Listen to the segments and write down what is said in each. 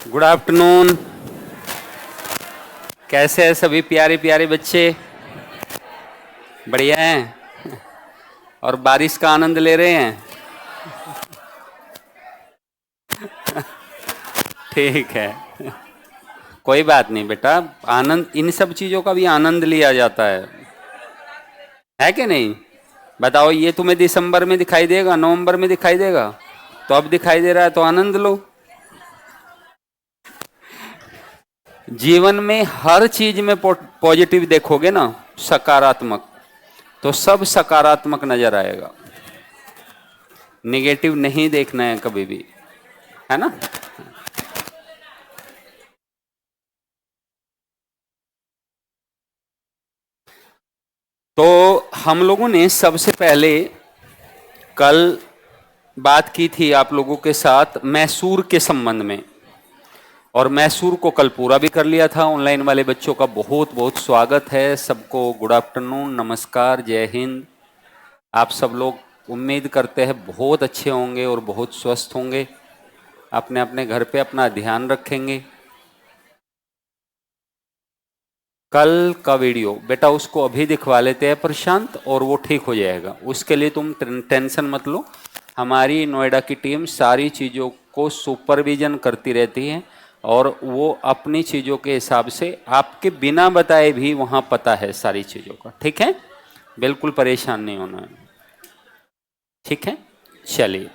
Good afternoon. कैसे हैं सभी प्यारे प्यारे बच्चे? बढ़िया हैं और बारिश का आनंद ले रहे हैं। ठीक है, कोई बात नहीं बेटा, आनंद, इन सब चीजों का भी आनंद लिया जाता है कि नहीं? बताओ, ये तुम्हें दिसंबर में दिखाई देगा, नवंबर में दिखाई देगा? तो अब दिखाई दे रहा है तो आनंद लो। जीवन में हर चीज में पॉजिटिव देखोगे ना, सकारात्मक, तो सब सकारात्मक नजर आएगा। नेगेटिव नहीं देखना है कभी भी, है ना? तो हम लोगों ने सबसे पहले कल बात की थी आप लोगों के साथ मैसूर के संबंध में, और मैसूर को कल पूरा भी कर लिया था। ऑनलाइन वाले बच्चों का बहुत बहुत स्वागत है सबको। गुड आफ्टरनून, नमस्कार, जय हिंद। आप सब लोग उम्मीद करते हैं बहुत अच्छे होंगे और बहुत स्वस्थ होंगे, अपने अपने घर पे अपना ध्यान रखेंगे। कल का वीडियो बेटा उसको अभी दिखवा लेते हैं प्रशांत, और वो ठीक हो जाएगा। उसके लिए तुम टेंशन मत लो, हमारी नोएडा की टीम सारी चीज़ों को सुपरविजन करती रहती है, और वो अपनी चीज़ों के हिसाब से आपके बिना बताए भी वहाँ पता है सारी चीज़ों का। ठीक है, बिल्कुल परेशान नहीं होना है। ठीक है, चलिए।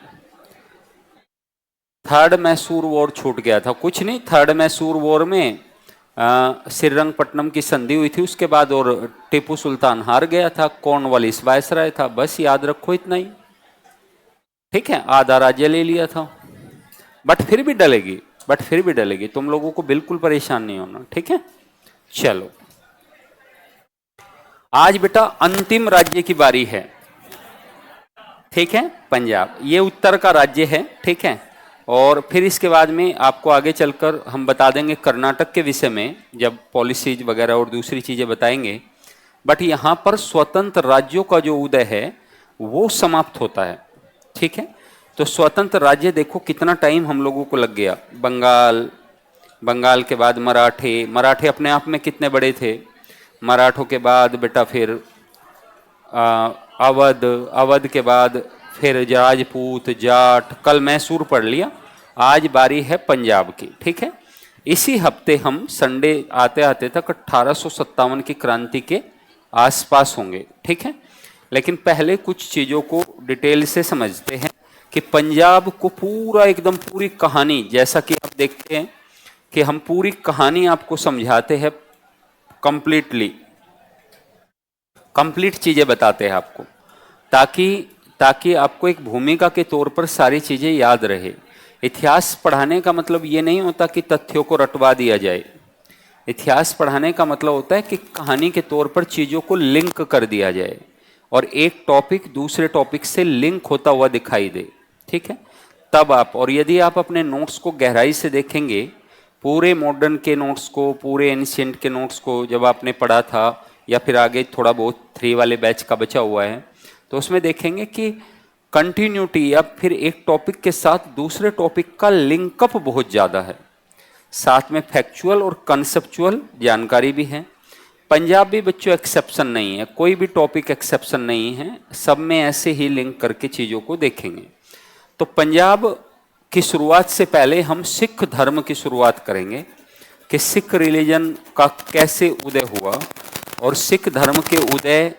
थर्ड मैसूर वॉर छूट गया था, कुछ नहीं। थर्ड मैसूर वॉर में श्रीरंगपट्टनम की संधि हुई थी उसके बाद, और टीपू सुल्तान हार गया था, कॉर्नवालिस वायसराय था, बस याद रखो इतना ही। ठीक है, आधा राज्य ले लिया था, बट फिर भी डलेगी, तुम लोगों को बिल्कुल परेशान नहीं होना। ठीक है, चलो। आज बेटा अंतिम राज्य की बारी है। ठीक है, पंजाब, ये उत्तर का राज्य है। ठीक है, और फिर इसके बाद में आपको आगे चलकर हम बता देंगे कर्नाटक के विषय में, जब पॉलिसीज वगैरह और दूसरी चीज़ें बताएंगे। बट यहाँ पर स्वतंत्र राज्यों का जो उदय है वो समाप्त होता है। ठीक है, तो स्वतंत्र राज्य देखो कितना टाइम हम लोगों को लग गया। बंगाल के बाद मराठे अपने आप में कितने बड़े थे। मराठों के बाद बेटा फिर अवध के बाद फिर राजपूत, जाट, कल मैसूर पढ़ लिया। आज बारी है पंजाब की। ठीक है, इसी हफ्ते हम संडे आते आते तक 1857 की क्रांति के आसपास होंगे। ठीक है, लेकिन पहले कुछ चीज़ों को डिटेल से समझते हैं कि पंजाब को पूरा एकदम पूरी कहानी, जैसा कि आप देखते हैं कि हम पूरी कहानी आपको समझाते हैं, कंप्लीट चीज़ें बताते हैं आपको, ताकि आपको एक भूमिका के तौर पर सारी चीज़ें याद रहे। इतिहास पढ़ाने का मतलब ये नहीं होता कि तथ्यों को रटवा दिया जाए। इतिहास पढ़ाने का मतलब होता है कि कहानी के तौर पर चीज़ों को लिंक कर दिया जाए, और एक टॉपिक दूसरे टॉपिक से लिंक होता हुआ दिखाई दे। ठीक है, तब आप, और यदि आप अपने नोट्स को गहराई से देखेंगे, पूरे मॉडर्न के नोट्स को, पूरे एंशिएंट के नोट्स को जब आपने पढ़ा था, या फिर आगे थोड़ा बहुत 3 वाले बैच का बचा हुआ है, तो उसमें देखेंगे कि कंटिन्यूटी या फिर एक टॉपिक के साथ दूसरे टॉपिक का लिंकअप बहुत ज़्यादा है। साथ में फैक्चुअल और कंसेप्चुअल जानकारी भी है। पंजाब भी बच्चों एक्सेप्शन नहीं है, कोई भी टॉपिक एक्सेप्शन नहीं है, सब में ऐसे ही लिंक करके चीज़ों को देखेंगे। तो पंजाब की शुरुआत से पहले हम सिख धर्म की शुरुआत करेंगे कि सिख रिलीजन का कैसे उदय हुआ, और सिख धर्म के उदय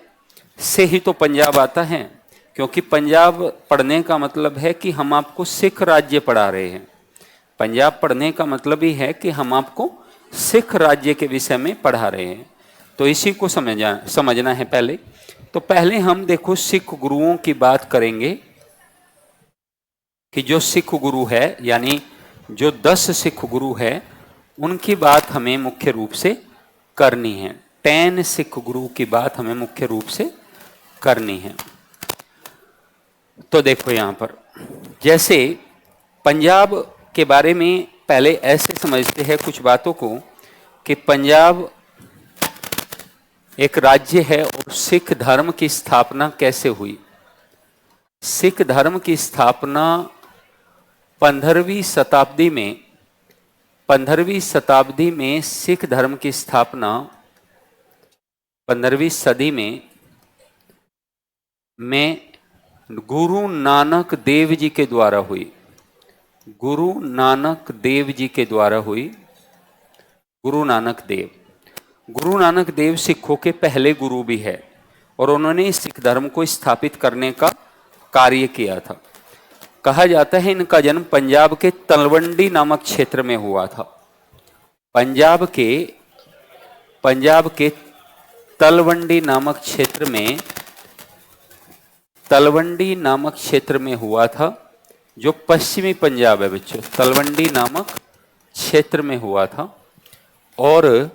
से ही तो पंजाब आता है। क्योंकि पंजाब पढ़ने का मतलब है कि हम आपको सिख राज्य पढ़ा रहे हैं। पंजाब पढ़ने का मतलब ही है कि हम आपको सिख राज्य के विषय में पढ़ा रहे हैं। तो इसी को समझना है पहले। तो पहले हम देखो सिख गुरुओं की बात करेंगे कि जो सिख गुरु है, यानी जो 10 सिख गुरु है, उनकी बात हमें मुख्य रूप से करनी है। 10 सिख गुरु की बात हमें मुख्य रूप से करनी है। तो देखो यहाँ पर, जैसे पंजाब के बारे में पहले ऐसे समझते हैं कुछ बातों को कि पंजाब एक राज्य है, और सिख धर्म की स्थापना कैसे हुई। सिख धर्म की स्थापना 15वीं शताब्दी में 15वीं शताब्दी में सिख धर्म की स्थापना 15वीं सदी में गुरु नानक देव जी के द्वारा हुई। गुरु नानक देव जी के द्वारा हुई। गुरु नानक देव सिखों के पहले गुरु भी है और उन्होंने सिख धर्म को स्थापित करने का कार्य किया था। कहा जाता है इनका जन्म पंजाब के तलवंडी नामक क्षेत्र में हुआ था। पंजाब के तलवंडी नामक क्षेत्र में हुआ था, जो पश्चिमी पंजाब है बच्चों। तलवंडी नामक क्षेत्र में हुआ था। और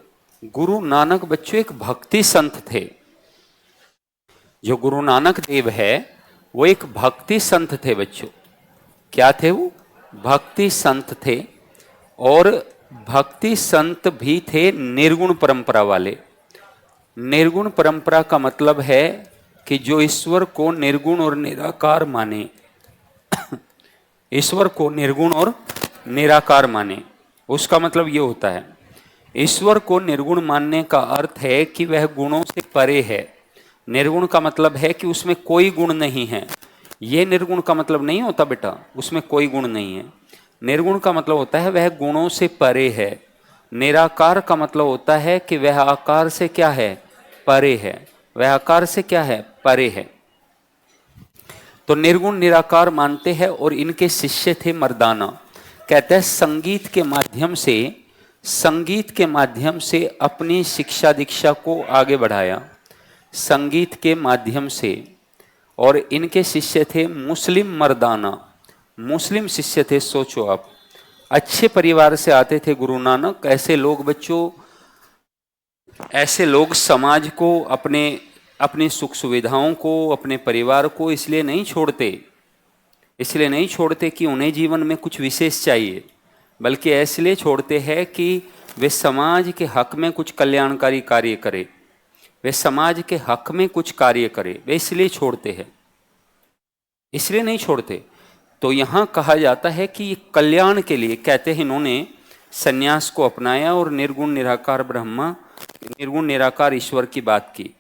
गुरु नानक बच्चों एक भक्ति संत थे। जो गुरु नानक देव है वो एक भक्ति संत थे बच्चों। क्या थे वो? भक्ति संत थे। और भक्ति संत भी थे निर्गुण परंपरा वाले। निर्गुण परंपरा का मतलब है कि जो ईश्वर को निर्गुण और निराकार माने। ईश्वर को निर्गुण और निराकार माने, उसका मतलब ये होता है, ईश्वर को निर्गुण मानने का अर्थ है कि वह गुणों से परे है। निर्गुण का मतलब है कि उसमें कोई गुण नहीं है। ये निर्गुण का मतलब नहीं होता बेटा उसमें कोई गुण नहीं है। निर्गुण का मतलब होता है वह गुणों से परे है। निराकार का मतलब होता है कि वह आकार से क्या है? परे है। वह आकार से क्या है? परे है। तो निर्गुण निराकार मानते हैं। और इनके शिष्य थे मर्दाना। कहते हैं संगीत के माध्यम से अपनी शिक्षा दीक्षा को आगे बढ़ाया। संगीत के माध्यम से। और इनके शिष्य थे मुस्लिम मर्दाना। मुस्लिम शिष्य थे। सोचो आप, अच्छे परिवार से आते थे गुरु नानक। ऐसे लोग बच्चों, ऐसे लोग समाज को, अपनी सुख सुविधाओं को, अपने परिवार को इसलिए नहीं छोड़ते कि उन्हें जीवन में कुछ विशेष चाहिए, बल्कि इसलिए छोड़ते हैं कि वे समाज के हक में कुछ कल्याणकारी कार्य करें। वे समाज के हक में कुछ कार्य करें, वे इसलिए छोड़ते हैं, इसलिए नहीं छोड़ते। तो यहाँ कहा जाता है कि कल्याण के लिए, कहते हैं इन्होंने सन्यास को अपनाया और निर्गुण निराकार ईश्वर की बात की।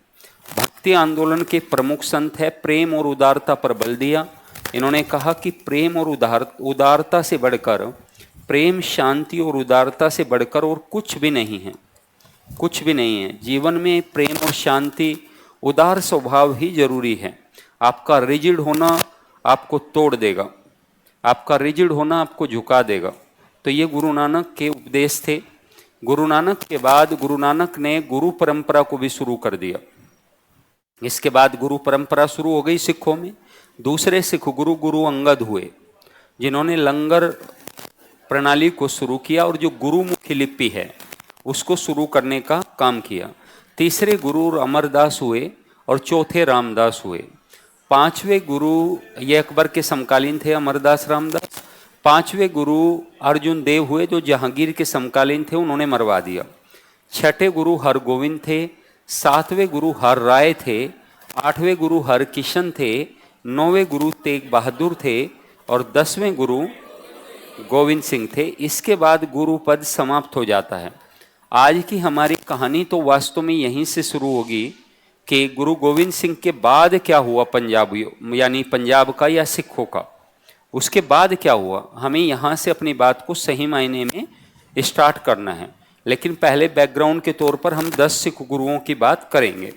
भक्ति आंदोलन के प्रमुख संत है, प्रेम और उदारता पर बल दिया। इन्होंने कहा कि प्रेम और उदारता से बढ़कर, प्रेम, शांति और उदारता से बढ़कर और कुछ भी नहीं है। कुछ भी नहीं है जीवन में। प्रेम और शांति, उदार स्वभाव ही जरूरी है। आपका रिजिड होना आपको तोड़ देगा, आपका रिजिड होना आपको झुका देगा। तो ये गुरु नानक के उपदेश थे। गुरु नानक के बाद गुरु नानक ने गुरु परंपरा को भी शुरू कर दिया। इसके बाद गुरु परंपरा शुरू हो गई सिखों में। दूसरे सिख गुरु अंगद हुए, जिन्होंने लंगर प्रणाली को शुरू किया और जो गुरुमुखी लिपि है उसको शुरू करने का काम किया। तीसरे गुरु अमरदास हुए और चौथे रामदास हुए। पांचवें गुरु, ये अकबर के समकालीन थे अमरदास रामदास। पांचवें गुरु अर्जुन देव हुए, जो जहांगीर के समकालीन थे, उन्होंने मरवा दिया। छठे गुरु हरगोविंद थे। सातवें गुरु हर राय थे। आठवें गुरु हरकिशन थे। नौवें गुरु तेग बहादुर थे और 10वें गुरु गोविंद सिंह थे। इसके बाद गुरु पद समाप्त हो जाता है। आज की हमारी कहानी तो वास्तव में यहीं से शुरू होगी कि गुरु गोविंद सिंह के बाद क्या हुआ पंजाबियों, यानी पंजाब का या सिखों का। उसके बाद क्या हुआ, हमें यहाँ से अपनी बात को सही मायने में स्टार्ट करना है। लेकिन पहले बैकग्राउंड के तौर पर हम 10 सिख गुरुओं की बात करेंगे।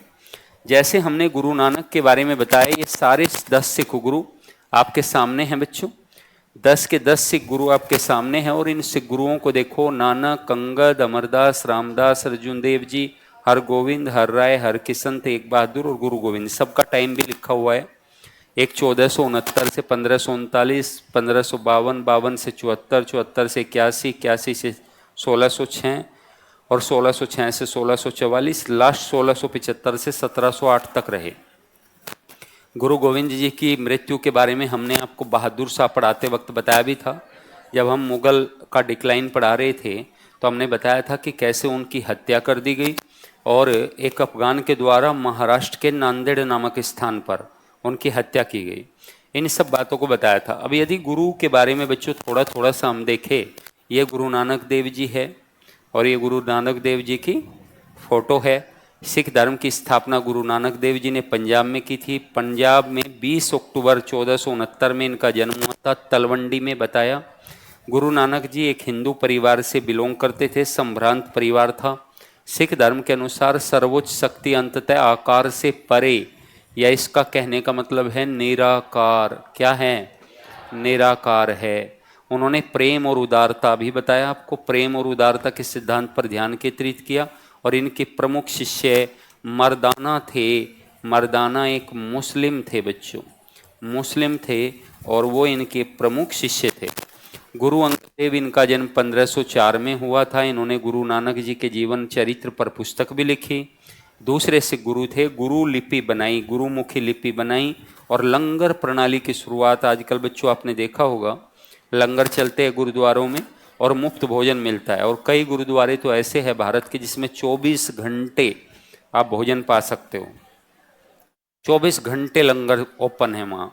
जैसे हमने गुरु नानक के बारे में बताया, ये सारे 10 सिख गुरु आपके सामने हैं बच्चों। 10 के 10 सिख गुरु आपके सामने हैं। और इन सिख गुरुओं को देखो, नानक, अंगद, अमरदास, रामदास, अर्जुन देव जी, हरगोविंद, हर राय, हरकिशन, तेग बहादुर और गुरु गोविंद। सबका टाइम भी लिखा हुआ है। एक 1469 से 1539, 1552, 52 से 74, 74 से 81, 81 से 1606 और 1606 से 1644, लास्ट 1675 से 1708 तक रहे। गुरु गोविंद जी की मृत्यु के बारे में हमने आपको बहादुर शाह पढ़ाते वक्त बताया भी था। जब हम मुगल का डिक्लाइन पढ़ा रहे थे तो हमने बताया था कि कैसे उनकी हत्या कर दी गई और एक अफगान के द्वारा महाराष्ट्र के नांदेड़ नामक स्थान पर उनकी हत्या की गई। इन सब बातों को बताया था। अब यदि गुरु के बारे में बच्चों थोड़ा थोड़ा सा हम देखें ये गुरु नानक देव जी है और ये गुरु नानक देव जी की फोटो है। सिख धर्म की स्थापना गुरु नानक देव जी ने पंजाब में की थी। पंजाब में 20 अक्टूबर 1469 में इनका जन्म हुआ था, तलवंडी में बताया। गुरु नानक जी एक हिंदू परिवार से बिलोंग करते थे, संभ्रांत परिवार था। सिख धर्म के अनुसार सर्वोच्च शक्ति अंततः आकार से परे, या इसका कहने का मतलब है निराकार। क्या है? निराकार है। उन्होंने प्रेम और उदारता भी बताया आपको, प्रेम और उदारता के सिद्धांत पर ध्यान केंद्रित किया। और इनके प्रमुख शिष्य मर्दाना थे। मर्दाना एक मुस्लिम थे बच्चों, मुस्लिम थे और वो इनके प्रमुख शिष्य थे। गुरु अंगद देव, इनका जन्म 1504 में हुआ था। इन्होंने गुरु नानक जी के जीवन चरित्र पर पुस्तक भी लिखी। दूसरे सिख गुरु थे, गुरु लिपि बनाई, गुरुमुखी लिपि बनाई और लंगर प्रणाली की शुरुआत। आजकल बच्चों आपने देखा होगा लंगर चलते हैं गुरुद्वारों में और मुफ्त भोजन मिलता है। और कई गुरुद्वारे तो ऐसे हैं भारत के जिसमें 24 घंटे आप भोजन पा सकते हो, 24 घंटे लंगर ओपन है वहाँ।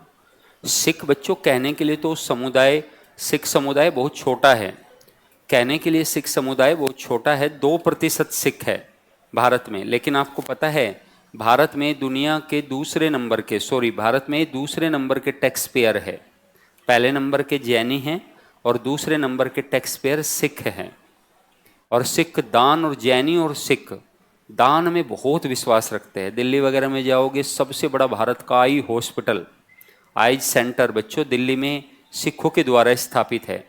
सिख बच्चों कहने के लिए तो समुदाय, सिख समुदाय बहुत छोटा है। कहने के लिए सिख समुदाय बहुत छोटा है, 2% सिख है भारत में। लेकिन आपको पता है भारत में दुनिया के दूसरे नंबर के, भारत में दूसरे नंबर के टैक्स पेयर है। पहले नंबर के जैनी हैं और दूसरे नंबर के टैक्स पेयर सिख हैं। और सिख दान, और जैनी और सिख दान में बहुत विश्वास रखते हैं। दिल्ली वगैरह में जाओगे, सबसे बड़ा भारत का आई हॉस्पिटल, आइज सेंटर बच्चों दिल्ली में सिखों के द्वारा स्थापित है।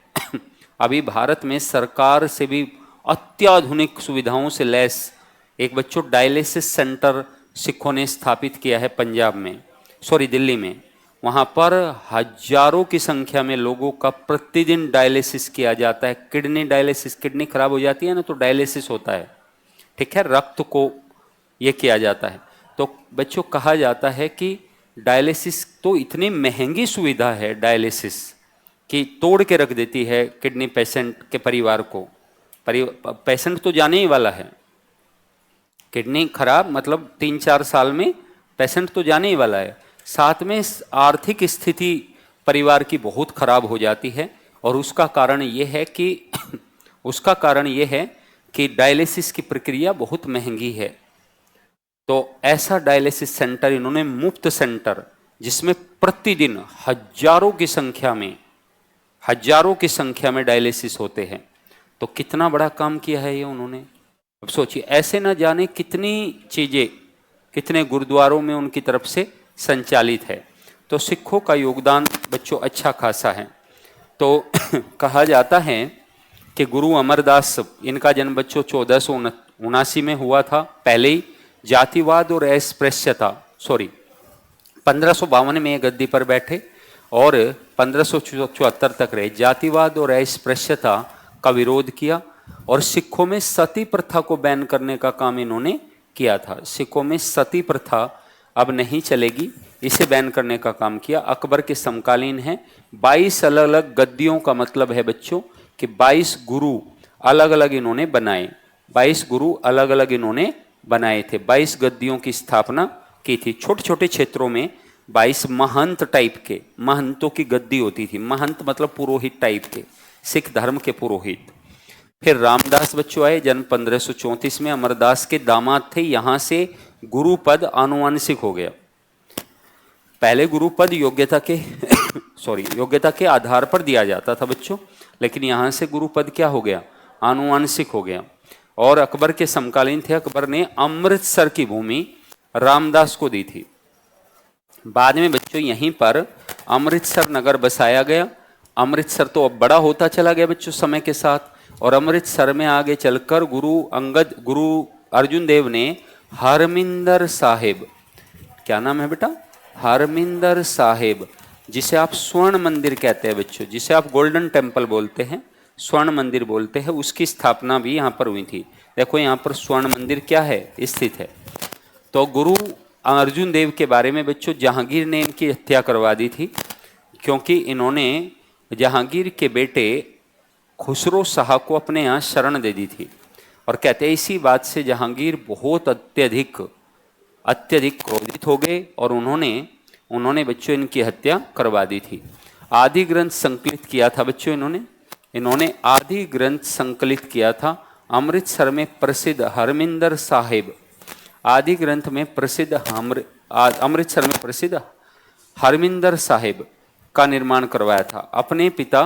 अभी भारत में सरकार से भी अत्याधुनिक सुविधाओं से लैस एक बच्चों डायलिसिस सेंटर सिखों ने स्थापित किया है पंजाब में, दिल्ली में। वहाँ पर हजारों की संख्या में लोगों का प्रतिदिन डायलिसिस किया जाता है। किडनी डायलिसिस, किडनी खराब हो जाती है ना तो डायलिसिस होता है, ठीक है, रक्त को ये किया जाता है। तो बच्चों कहा जाता है कि डायलिसिस तो इतनी महंगी सुविधा है डायलिसिस कि तोड़ के रख देती है किडनी पेशेंट के परिवार को। पेशेंट तो जाने ही वाला है, किडनी खराब मतलब 3-4 साल में पेशेंट तो जाने ही वाला है। साथ में आर्थिक स्थिति परिवार की बहुत खराब हो जाती है और उसका कारण ये है कि उसका कारण ये है कि डायलिसिस की प्रक्रिया बहुत महंगी है। तो ऐसा डायलिसिस सेंटर इन्होंने, मुफ्त सेंटर जिसमें प्रतिदिन हजारों की संख्या में डायलिसिस होते हैं। तो कितना बड़ा काम किया है ये उन्होंने। अब सोचिए, ऐसे न जाने कितनी चीज़ें कितने गुरुद्वारों में उनकी तरफ से संचालित है। तो सिखों का योगदान बच्चों अच्छा खासा है। तो कहा जाता है कि गुरु अमरदास, इनका जन्म बच्चों 1479 में हुआ था। पहले ही जातिवाद और अस्पृश्यता, 1552 में गद्दी पर बैठे और 1574 तक रहे। जातिवाद और अस्पृश्यता का विरोध किया और सिखों में सती प्रथा को बैन करने का काम इन्होंने किया था। सिखों में सती प्रथा अब नहीं चलेगी, इसे बैन करने का काम किया। अकबर के समकालीन है। 22 अलग अलग गद्दियों का मतलब है बच्चों कि 22 गुरु अलग अलग इन्होंने बनाए। 22 गुरु अलग अलग इन्होंने बनाए थे। 22 गद्दियों की स्थापना की थी। छोटे छोटे क्षेत्रों में 22 महंत टाइप के, महंतों की गद्दी होती थी। महंत मतलब पुरोहित टाइप के, सिख धर्म के पुरोहित। फिर रामदास बच्चों आए, जन्म 1534 में, अमरदास के दामाद थे। यहाँ से गुरुपद आनुवंशिक हो गया। पहले गुरुपद योग्यता के योग्यता के आधार पर दिया जाता था बच्चों, लेकिन यहाँ से गुरुपद क्या हो गया, आनुवंशिक हो गया। और अकबर के समकालीन थे। अकबर ने अमृतसर की भूमि रामदास को दी थी। बाद में बच्चों यहीं पर अमृतसर नगर बसाया गया। अमृतसर तो अब बड़ा होता चला गया बच्चों समय के साथ, और अमृतसर में आगे चलकर गुरु अर्जुन देव ने हरमिंदर साहिब, क्या नाम है बेटा, हरमिंदर साहिब, जिसे आप स्वर्ण मंदिर कहते हैं बच्चों, जिसे आप गोल्डन टेम्पल बोलते हैं, स्वर्ण मंदिर बोलते हैं, उसकी स्थापना भी यहाँ पर हुई थी। देखो यहाँ पर स्वर्ण मंदिर क्या है, स्थित है। तो गुरु अर्जुन देव के बारे में बच्चों, जहांगीर ने इनकी हत्या करवा दी थी, क्योंकि इन्होंने जहांगीर के बेटे खुसरो शाह को अपने यहाँ शरण दे दी थी। और कहते हैं इसी बात से जहांगीर बहुत अत्यधिक क्रोधित हो गए और उन्होंने बच्चों इनकी हत्या करवा दी थी। आदि ग्रंथ संकलित किया था बच्चों इन्होंने, इन्होंने आदि ग्रंथ संकलित किया था अमृतसर में प्रसिद्ध हरमिंदर साहिब। आदि ग्रंथ में प्रसिद्ध अमृतसर में प्रसिद्ध हरमिंदर साहिब का निर्माण करवाया था। अपने पिता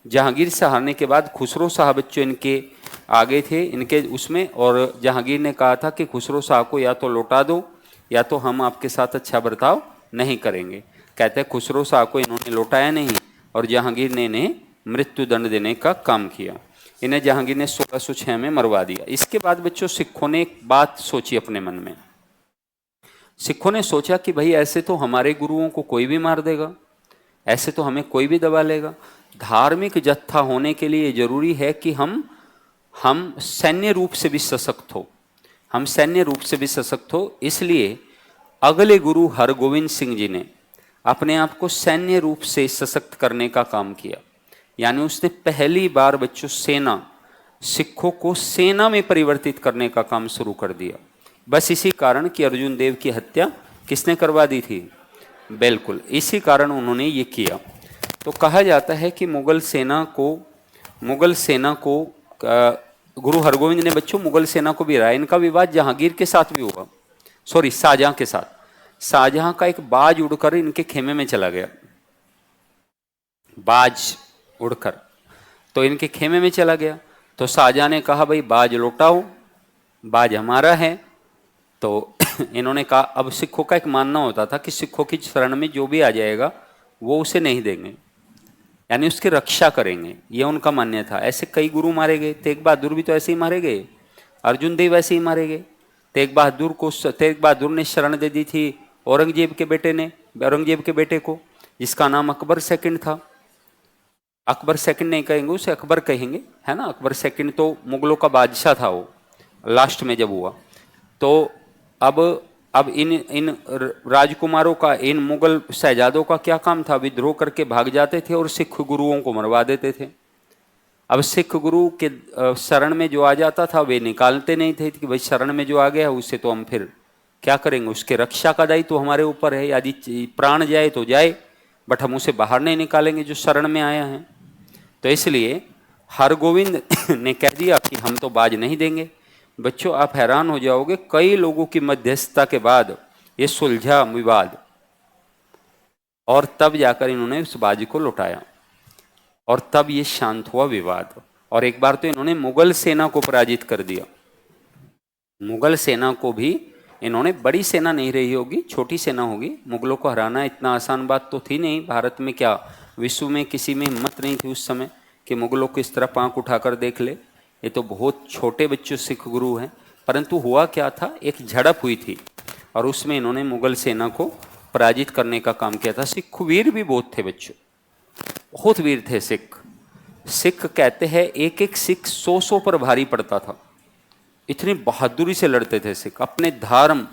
जहांगीर से हारने के बाद खुसरो शाह बच्चों इनके आगे थे इनके उसमें, और जहांगीर ने कहा था कि खुसरो शाह को या तो लौटा दो या तो हम आपके साथ अच्छा बर्ताव नहीं करेंगे। कहते हैं खुसरो शाह को इन्होंने लौटाया नहीं और जहांगीर ने इन्हें मृत्यु दंड देने का काम किया। इन्हें जहांगीर ने 1606 में मरवा दिया। इसके बाद बच्चों सिखों ने एक बात सोची अपने मन में। सिखों ने सोचा कि भाई ऐसे तो हमारे गुरुओं को कोई भी मार देगा, ऐसे तो हमें कोई भी दबा लेगा। धार्मिक जत्था होने के लिए जरूरी है कि हम सैन्य रूप से भी सशक्त हो, हम सैन्य रूप से भी सशक्त हो। इसलिए अगले गुरु हरगोविंद सिंह जी ने अपने आप को सैन्य रूप से सशक्त करने का काम किया। यानी उसने पहली बार बच्चों सिखों को सेना में परिवर्तित करने का काम शुरू कर दिया। बस इसी कारण कि अर्जुन देव की हत्या किसने करवा दी थी? बिल्कुल इसी कारण उन्होंने ये किया। तो कहा जाता है कि मुगल सेना को गुरु हरगोविंद ने बच्चों मुगल सेना को भी हराया। इनका विवाद जहांगीर के साथ भी हुआ, सॉरी शाहजहां के साथ। शाहजहां का एक बाज उड़कर इनके खेमे में चला गया, बाज उड़कर तो इनके खेमे में चला गया। तो शाहजहां ने कहा भाई बाज लौटाओ, बाज हमारा है। तो इन्होंने कहा, अब सिखों का एक मानना होता था कि सिखों की शरण में जो भी आ जाएगा वो उसे नहीं देंगे, यानी उसकी रक्षा करेंगे, ये उनका मान्य था। ऐसे कई गुरु मारे गए, तेग बहादुर भी तो ऐसे ही मारे गए, अर्जुन देव ऐसे ही मारे गए। तेग बहादुर ने शरण दे दी थी औरंगजेब के बेटे को, जिसका नाम अकबर सेकंड था। अकबर सेकंड नहीं कहेंगे, उसे अकबर कहेंगे, है ना। अकबर सेकंड तो मुगलों का बादशाह था, वो लास्ट में जब हुआ। तो अब इन राजकुमारों का, इन मुगल शहजादों का क्या काम था? विद्रोह करके भाग जाते थे और सिख गुरुओं को मरवा देते थे। अब सिख गुरु के शरण में जो आ जाता था वे निकालते नहीं थे कि भाई शरण में जो आ गया उसे तो हम फिर क्या करेंगे, उसके रक्षा का दायित्व तो हमारे ऊपर है, यदि प्राण जाए तो जाए, बट हम उसे बाहर नहीं निकालेंगे जो शरण में आया है। तो इसलिए हरगोविंद ने कह दिया कि हम तो बाज नहीं देंगे। बच्चों आप हैरान हो जाओगे, कई लोगों की मध्यस्थता के बाद ये सुलझा विवाद और तब जाकर इन्होंने उस बाज को लौटाया और तब ये शांत हुआ विवाद। और एक बार तो इन्होंने मुगल सेना को पराजित कर दिया। मुगल सेना को भी इन्होंने, बड़ी सेना नहीं रही होगी, छोटी सेना होगी। मुगलों को हराना इतना आसान बात तो थी नहीं। भारत में क्या, विश्व में किसी में हिम्मत नहीं थी उस समय कि मुगलों को इस तरह पांख उठाकर देख ले। ये तो बहुत छोटे बच्चों सिख गुरु हैं। परंतु हुआ क्या था, एक झड़प हुई थी और उसमें इन्होंने मुगल सेना को पराजित करने का काम किया था। सिख वीर भी बहुत थे बच्चों, बहुत वीर थे सिख कहते हैं एक एक सिख 100 पर भारी पड़ता था। इतनी बहादुरी से लड़ते थे सिख, अपने धर्म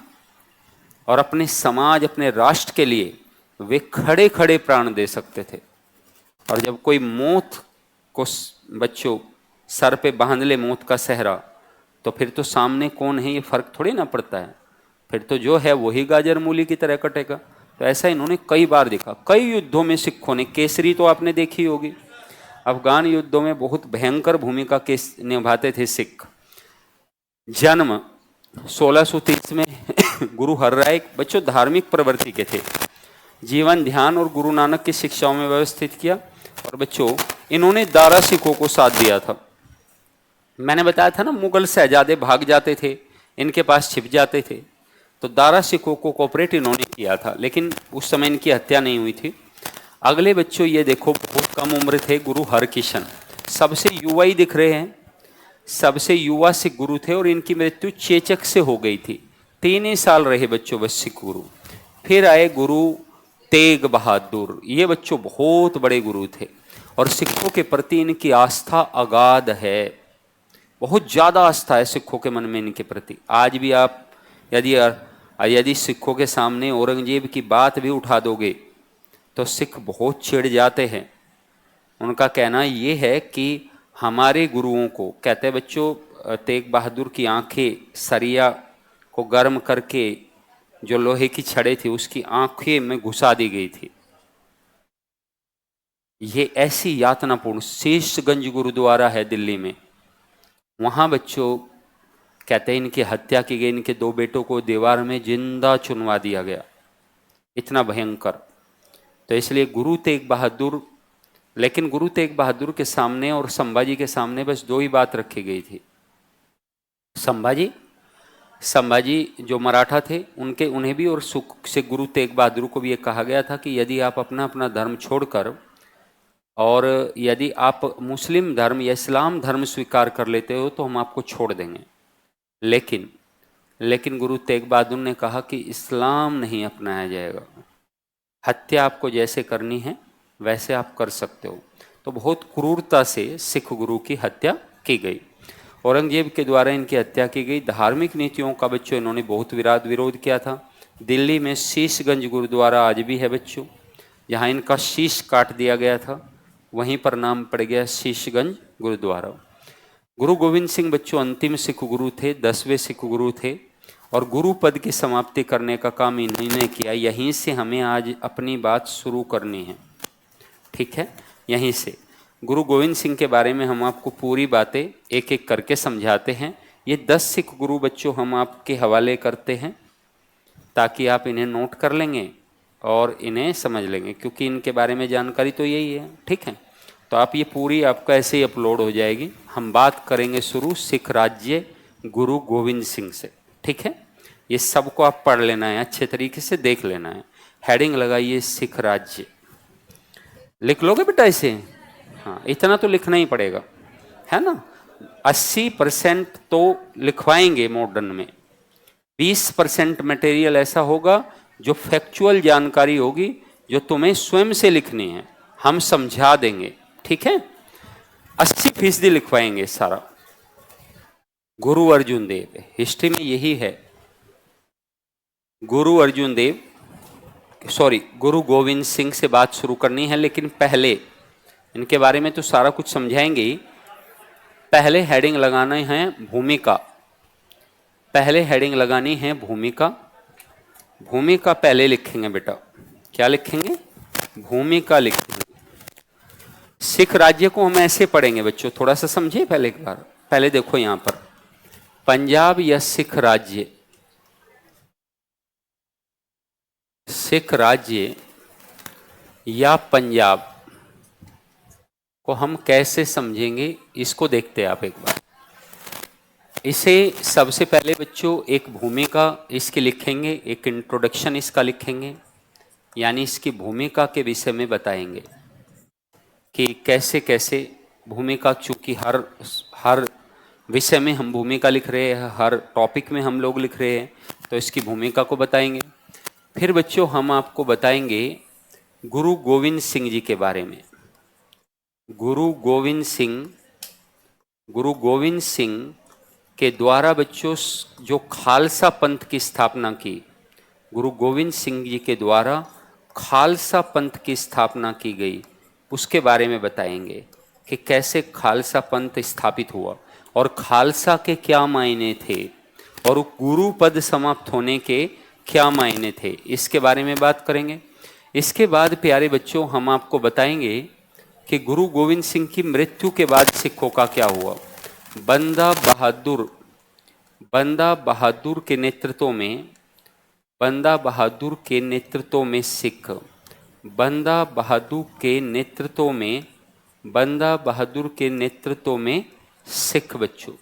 और अपने समाज, अपने राष्ट्र के लिए वे खड़े खड़े प्राण दे सकते थे। और जब कोई मौत को बच्चों सर पे बांध ले, मौत का सहरा, तो फिर तो सामने कौन है ये फर्क थोड़ी ना पड़ता है, फिर तो जो है वही गाजर मूली की तरह कटेगा। तो ऐसा इन्होंने कई बार देखा। कई युद्धों में सिखों ने, केसरी तो आपने देखी होगी, अफगान युद्धों में बहुत भयंकर भूमिका निभाते थे सिख। जन्म 1630 में गुरु हरराय बच्चों धार्मिक प्रवृत्ति के थे। जीवन ध्यान और गुरु नानक की शिक्षाओं में व्यवस्थित किया। और बच्चों इन्होंने दारा सिखों को साथ दिया था। मैंने बताया था ना, मुगल शहजादे भाग जाते थे, इनके पास छिप जाते थे, तो दारा सिखों को कोऑपरेट इन्होंने किया था। लेकिन उस समय इनकी हत्या नहीं हुई थी। अगले बच्चों ये देखो, बहुत कम उम्र थे गुरु हरकिशन, सबसे युवा ही दिख रहे हैं, सबसे युवा सिख गुरु थे और इनकी मृत्यु चेचक से हो गई थी। 3 ही साल रहे बच्चों बस सिख गुरु। फिर आए गुरु तेग बहादुर। ये बच्चों बहुत बड़े गुरु थे और सिखों के प्रति इनकी आस्था अगाध है, बहुत ज़्यादा आस्था है सिखों के मन में इनके प्रति। आज भी आप यदि सिखों के सामने औरंगजेब की बात भी उठा दोगे तो सिख बहुत चिढ़ जाते हैं। उनका कहना ये है कि हमारे गुरुओं को, कहते हैं बच्चों, तेग बहादुर की आंखें सरिया को गर्म करके जो लोहे की छड़ें थी उसकी आंखें में घुसा दी गई थी। ये ऐसी यातनापूर्ण, शेषगंज गुरुद्वारा है दिल्ली में, वहाँ बच्चों कहते हैं इनकी हत्या की गई, इनके 2 बेटों को दीवार में जिंदा चुनवा दिया गया, इतना भयंकर। तो इसलिए गुरु तेग बहादुर, लेकिन गुरु तेग बहादुर के सामने और संभाजी के सामने बस 2 ही बात रखी गई थी। संभाजी जो मराठा थे उन्हें भी और सुख से गुरु तेग बहादुर को भी ये कहा गया था कि यदि आप अपना अपना धर्म छोड़कर और यदि आप मुस्लिम धर्म या इस्लाम धर्म स्वीकार कर लेते हो तो हम आपको छोड़ देंगे। लेकिन गुरु तेग बहादुर ने कहा कि इस्लाम नहीं अपनाया जाएगा, हत्या आपको जैसे करनी है वैसे आप कर सकते हो। तो बहुत क्रूरता से सिख गुरु की हत्या की गई, औरंगजेब के द्वारा इनकी हत्या की गई। धार्मिक नीतियों का बच्चों इन्होंने बहुत विरोध किया था। दिल्ली में शीशगंज गुरुद्वारा आज भी है बच्चों, जहाँ इनका शीश काट दिया गया था, वहीं पर नाम पड़ गया शीशगंज गुरुद्वारा। गुरु गोविंद सिंह बच्चों अंतिम सिख गुरु थे, 10वें सिख गुरु थे, और गुरु पद की समाप्ति करने का काम इन्होंने किया। यहीं से हमें आज अपनी बात शुरू करनी है, ठीक है। यहीं से गुरु गोविंद सिंह के बारे में हम आपको पूरी बातें एक एक करके समझाते हैं। ये 10 सिख गुरु बच्चों हम आपके हवाले करते हैं ताकि आप इन्हें नोट कर लेंगे और इन्हें समझ लेंगे, क्योंकि इनके बारे में जानकारी तो यही है, ठीक है। तो आप ये पूरी आपका ऐसे ही अपलोड हो जाएगी। हम बात करेंगे शुरू सिख राज्य गुरु गोविंद सिंह से, ठीक है। ये सबको आप पढ़ लेना है, अच्छे तरीके से देख लेना है। हेडिंग लगाइए सिख राज्य, लिख लोगे बेटा इसे? हाँ, इतना तो लिखना ही पड़ेगा, है ना। 80% तो लिखवाएंगे मॉडर्न में, 20% मटेरियल ऐसा होगा जो फैक्चुअल जानकारी होगी, जो तुम्हें स्वयं से लिखनी है, हम समझा देंगे, ठीक है। 80% लिखवाएंगे सारा। गुरु अर्जुन देव, हिस्ट्री में यही है। गुरु अर्जुन देव, सॉरी, गुरु गोविंद सिंह से बात शुरू करनी है, लेकिन पहले इनके बारे में तो सारा कुछ समझाएंगे ही। पहले हेडिंग लगाना है भूमिका, पहले हेडिंग लगानी है भूमिका। भूमिका पहले लिखेंगे बेटा, क्या लिखेंगे? भूमिका लिखेंगे। सिख राज्य को हम ऐसे पढ़ेंगे बच्चों, थोड़ा सा समझिए पहले एक बार। पहले देखो यहां पर पंजाब या सिख राज्य, सिख राज्य या पंजाब को हम कैसे समझेंगे, इसको देखते हैं आप एक बार। इसे सबसे पहले बच्चों एक भूमिका इसकी लिखेंगे, एक इंट्रोडक्शन इसका लिखेंगे, यानी इसकी भूमिका के विषय में बताएंगे कि कैसे कैसे भूमिका, चूंकि हर विषय में हम भूमिका लिख रहे हैं, हर टॉपिक में हम लोग लिख रहे हैं, तो इसकी भूमिका को बताएंगे। फिर बच्चों हम आपको बताएंगे गुरु गोविंद सिंह जी के बारे में। गुरु गोविंद सिंह के द्वारा बच्चों जो खालसा पंथ की स्थापना की, गुरु गोविंद सिंह जी के द्वारा खालसा पंथ की स्थापना की गई, उसके बारे में बताएंगे कि कैसे खालसा पंथ स्थापित हुआ और खालसा के क्या मायने थे और गुरु पद समाप्त होने के क्या मायने थे, इसके बारे में बात करेंगे। इसके बाद प्यारे बच्चों हम आपको बताएंगे कि गुरु गोविंद सिंह की मृत्यु के बाद सिखों का क्या हुआ। बंदा बहादुर के नेतृत्व में, बंदा बहादुर के नेतृत्व में सिख, बंदा बहादुर के नेतृत्व में, बंदा बहादुर के नेतृत्व में सिख बच्चों,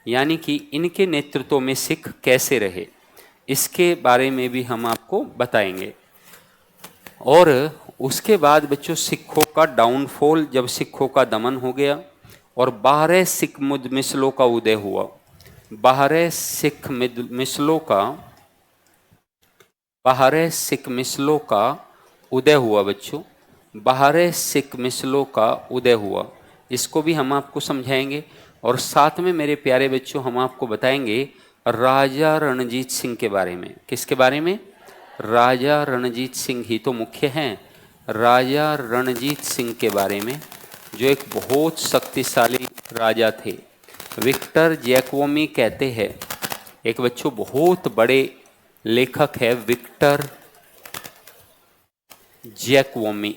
यानी कि इनके नेतृत्व में सिख कैसे रहे, इसके बारे में भी हम आपको बताएंगे। और उसके बाद बच्चों सिखों का डाउनफॉल, जब सिखों का दमन हो गया और 12 सिख मिसलों का उदय हुआ, 12 सिख मिसलों का उदय हुआ बच्चों, 12 सिख मिसलों का उदय हुआ, इसको भी हम आपको समझाएंगे। और साथ में मेरे प्यारे बच्चों हम आपको बताएंगे राजा रणजीत सिंह के बारे में। किसके बारे में? राजा रणजीत सिंह ही तो मुख्य हैं। राजा रणजीत सिंह के बारे में, जो एक बहुत शक्तिशाली राजा थे। विक्टर जैकोमी कहते हैं, एक बच्चों बहुत बड़े लेखक है विक्टर जैकोमी।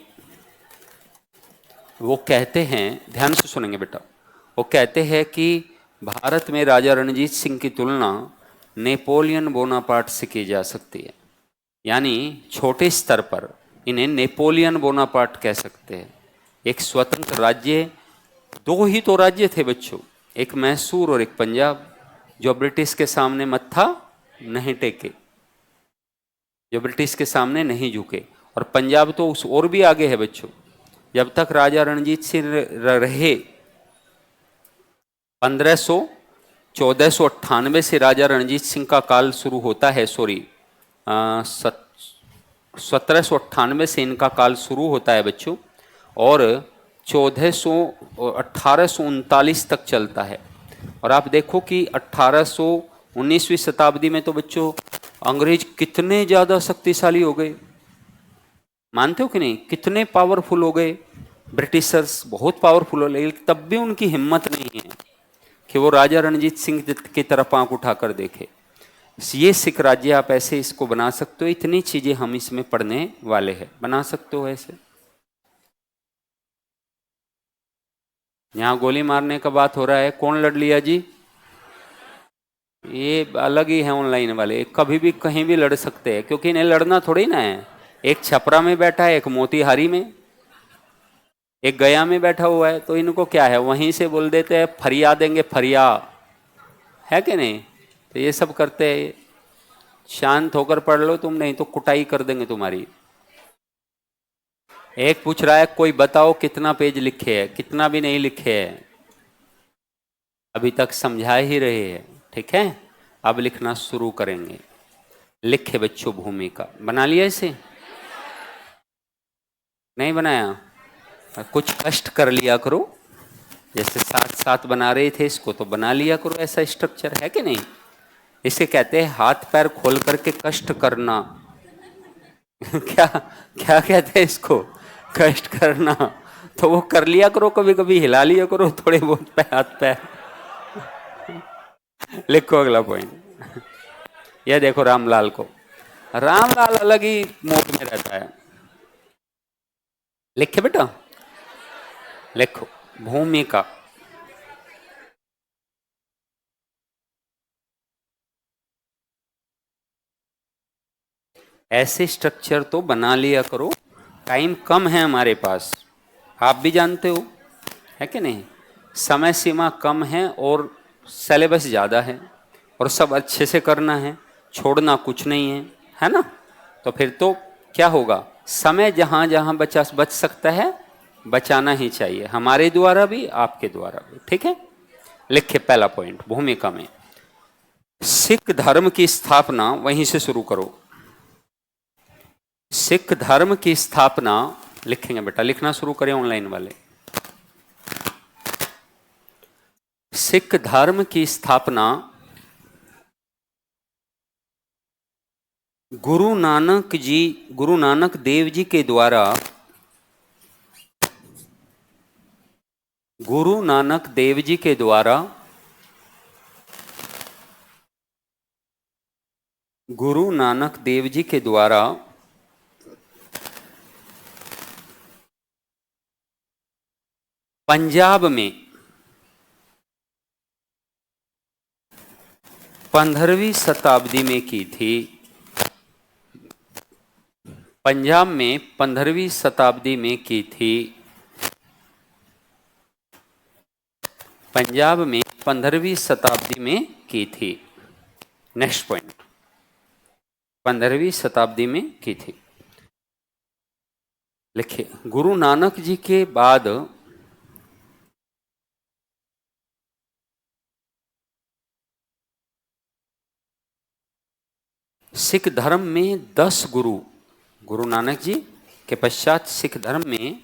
वो कहते हैं, ध्यान से सुनेंगे बेटा, वो कहते हैं कि भारत में राजा रणजीत सिंह की तुलना नेपोलियन बोनापार्ट से की जा सकती है। यानी छोटे स्तर पर इन्हें नेपोलियन बोनापार्ट कह सकते हैं। एक स्वतंत्र राज्य, दो ही तो राज्य थे बच्चों, एक मैसूर और एक पंजाब, जो ब्रिटिश के सामने मत्था नहीं टेके, जो ब्रिटिश के सामने नहीं झुके। और पंजाब तो उस और भी आगे है बच्चों। जब तक राजा रणजीत सिंह रहे, 1498 से राजा रणजीत सिंह का काल शुरू होता है, सॉरी 1798 से इनका काल शुरू होता है बच्चों, और 1839 तक चलता है। और आप देखो कि 19वीं शताब्दी में तो बच्चों अंग्रेज कितने ज़्यादा शक्तिशाली हो गए, मानते हो कि नहीं? कितने पावरफुल हो गए, ब्रिटिशर्स बहुत पावरफुल हो, लेकिन तब भी उनकी हिम्मत नहीं है कि वो राजा रणजीत सिंह की तरफ आंख उठाकर देखे। ये सिख राज्य आप ऐसे इसको बना सकते हो, इतनी चीजें हम इसमें पढ़ने वाले हैं, बना सकते हो ऐसे। यहाँ गोली मारने का बात हो रहा है, कौन लड़ लिया जी? ये अलग ही है ऑनलाइन वाले, कभी भी कहीं भी लड़ सकते हैं, क्योंकि इन्हें लड़ना थोड़ी ना है। एक छपरा में बैठा है, एक मोतीहारी में, एक गया में बैठा हुआ है, तो इनको क्या है, वहीं से बोल देते हैं फरिया देंगे, फरिया है कि नहीं? तो ये सब करते हैं। शांत होकर पढ़ लो तुम, नहीं तो कुटाई कर देंगे तुम्हारी। एक पूछ रहा है कोई बताओ कितना पेज लिखे है, कितना भी नहीं लिखे है, अभी तक समझा ही रहे हैं, ठीक है? अब लिखना शुरू करेंगे। लिखे बच्चों भूमिका, बना लिया इसे? नहीं बनाया? कुछ कष्ट कर लिया करो, जैसे साथ साथ बना रहे थे इसको, तो बना लिया करो, ऐसा स्ट्रक्चर है कि नहीं? इसे कहते हैं हाथ पैर खोल करके कष्ट करना। क्या क्या कहते हैं इसको? कष्ट करना। तो वो कर लिया करो, कभी कभी हिला लिया करो थोड़े बहुत हाथ पैर। लिखो अगला पॉइंट। ये देखो रामलाल को, रामलाल अलग ही मोड में रहता है। लिखे बेटा, लिखो भूमिका। ऐसे स्ट्रक्चर तो बना लिया करो, टाइम कम है हमारे पास, आप भी जानते हो, है कि नहीं? समय सीमा कम है और सिलेबस ज़्यादा है, और सब अच्छे से करना है, छोड़ना कुछ नहीं है ना? तो फिर तो क्या होगा, समय जहाँ जहाँ बच सकता है बचाना ही चाहिए, हमारे द्वारा भी आपके द्वारा भी, ठीक है? लिखे पहला पॉइंट भूमिका में, सिख धर्म की स्थापना, वहीं से शुरू करो। सिख धर्म की स्थापना लिखेंगे बेटा, लिखना शुरू करें ऑनलाइन वाले। सिख धर्म की स्थापना गुरु नानक देव जी के द्वारा, गुरु नानक देव जी के द्वारा, गुरु नानक देव जी के द्वारा पंजाब में 15वीं शताब्दी में की थी। पंजाब में 15वीं शताब्दी में की थी। पंजाब में 15वीं शताब्दी में की थी। नेक्स्ट पॉइंट, 15वीं शताब्दी में की थी। लिखिए, गुरु नानक जी के बाद सिख धर्म में 10 गुरु, गुरु नानक जी के पश्चात सिख धर्म में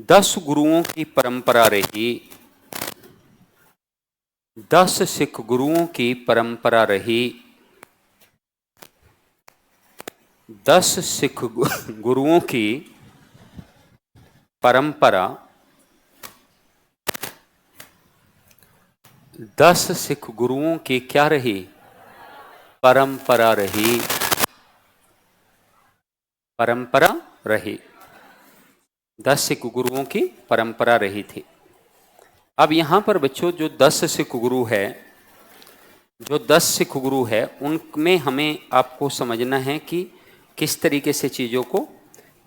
10 गुरुओं की परंपरा रही। 10 सिख गुरुओं की परंपरा रही। 10 सिख गुरुओं की परंपरा, 10 सिख गुरुओं की क्या रही? परंपरा रही। परंपरा रही। 10 सिख गुरुओं की परंपरा रही थी। अब यहाँ पर बच्चों जो 10 सिख गुरु है, जो 10 सिख गुरु है, उनमें हमें आपको समझना है कि किस तरीके से चीज़ों को,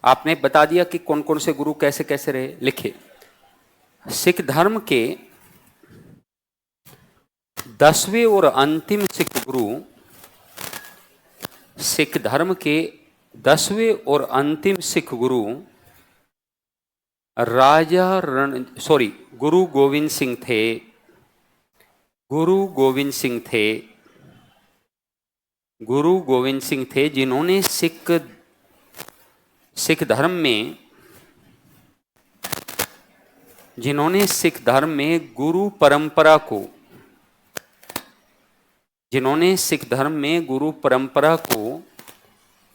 आपने बता दिया कि कौन कौन से गुरु कैसे कैसे रहे, लिखे। सिख धर्म के 10वें और अंतिम सिख गुरु, सिख धर्म के 10वें और अंतिम सिख गुरु गुरु गोविंद सिंह थे। गुरु गोविंद सिंह थे, गुरु गोविंद सिंह थे, जिन्होंने सिख धर्म में, जिन्होंने सिख धर्म में गुरु परंपरा को, जिन्होंने सिख धर्म में गुरु परंपरा को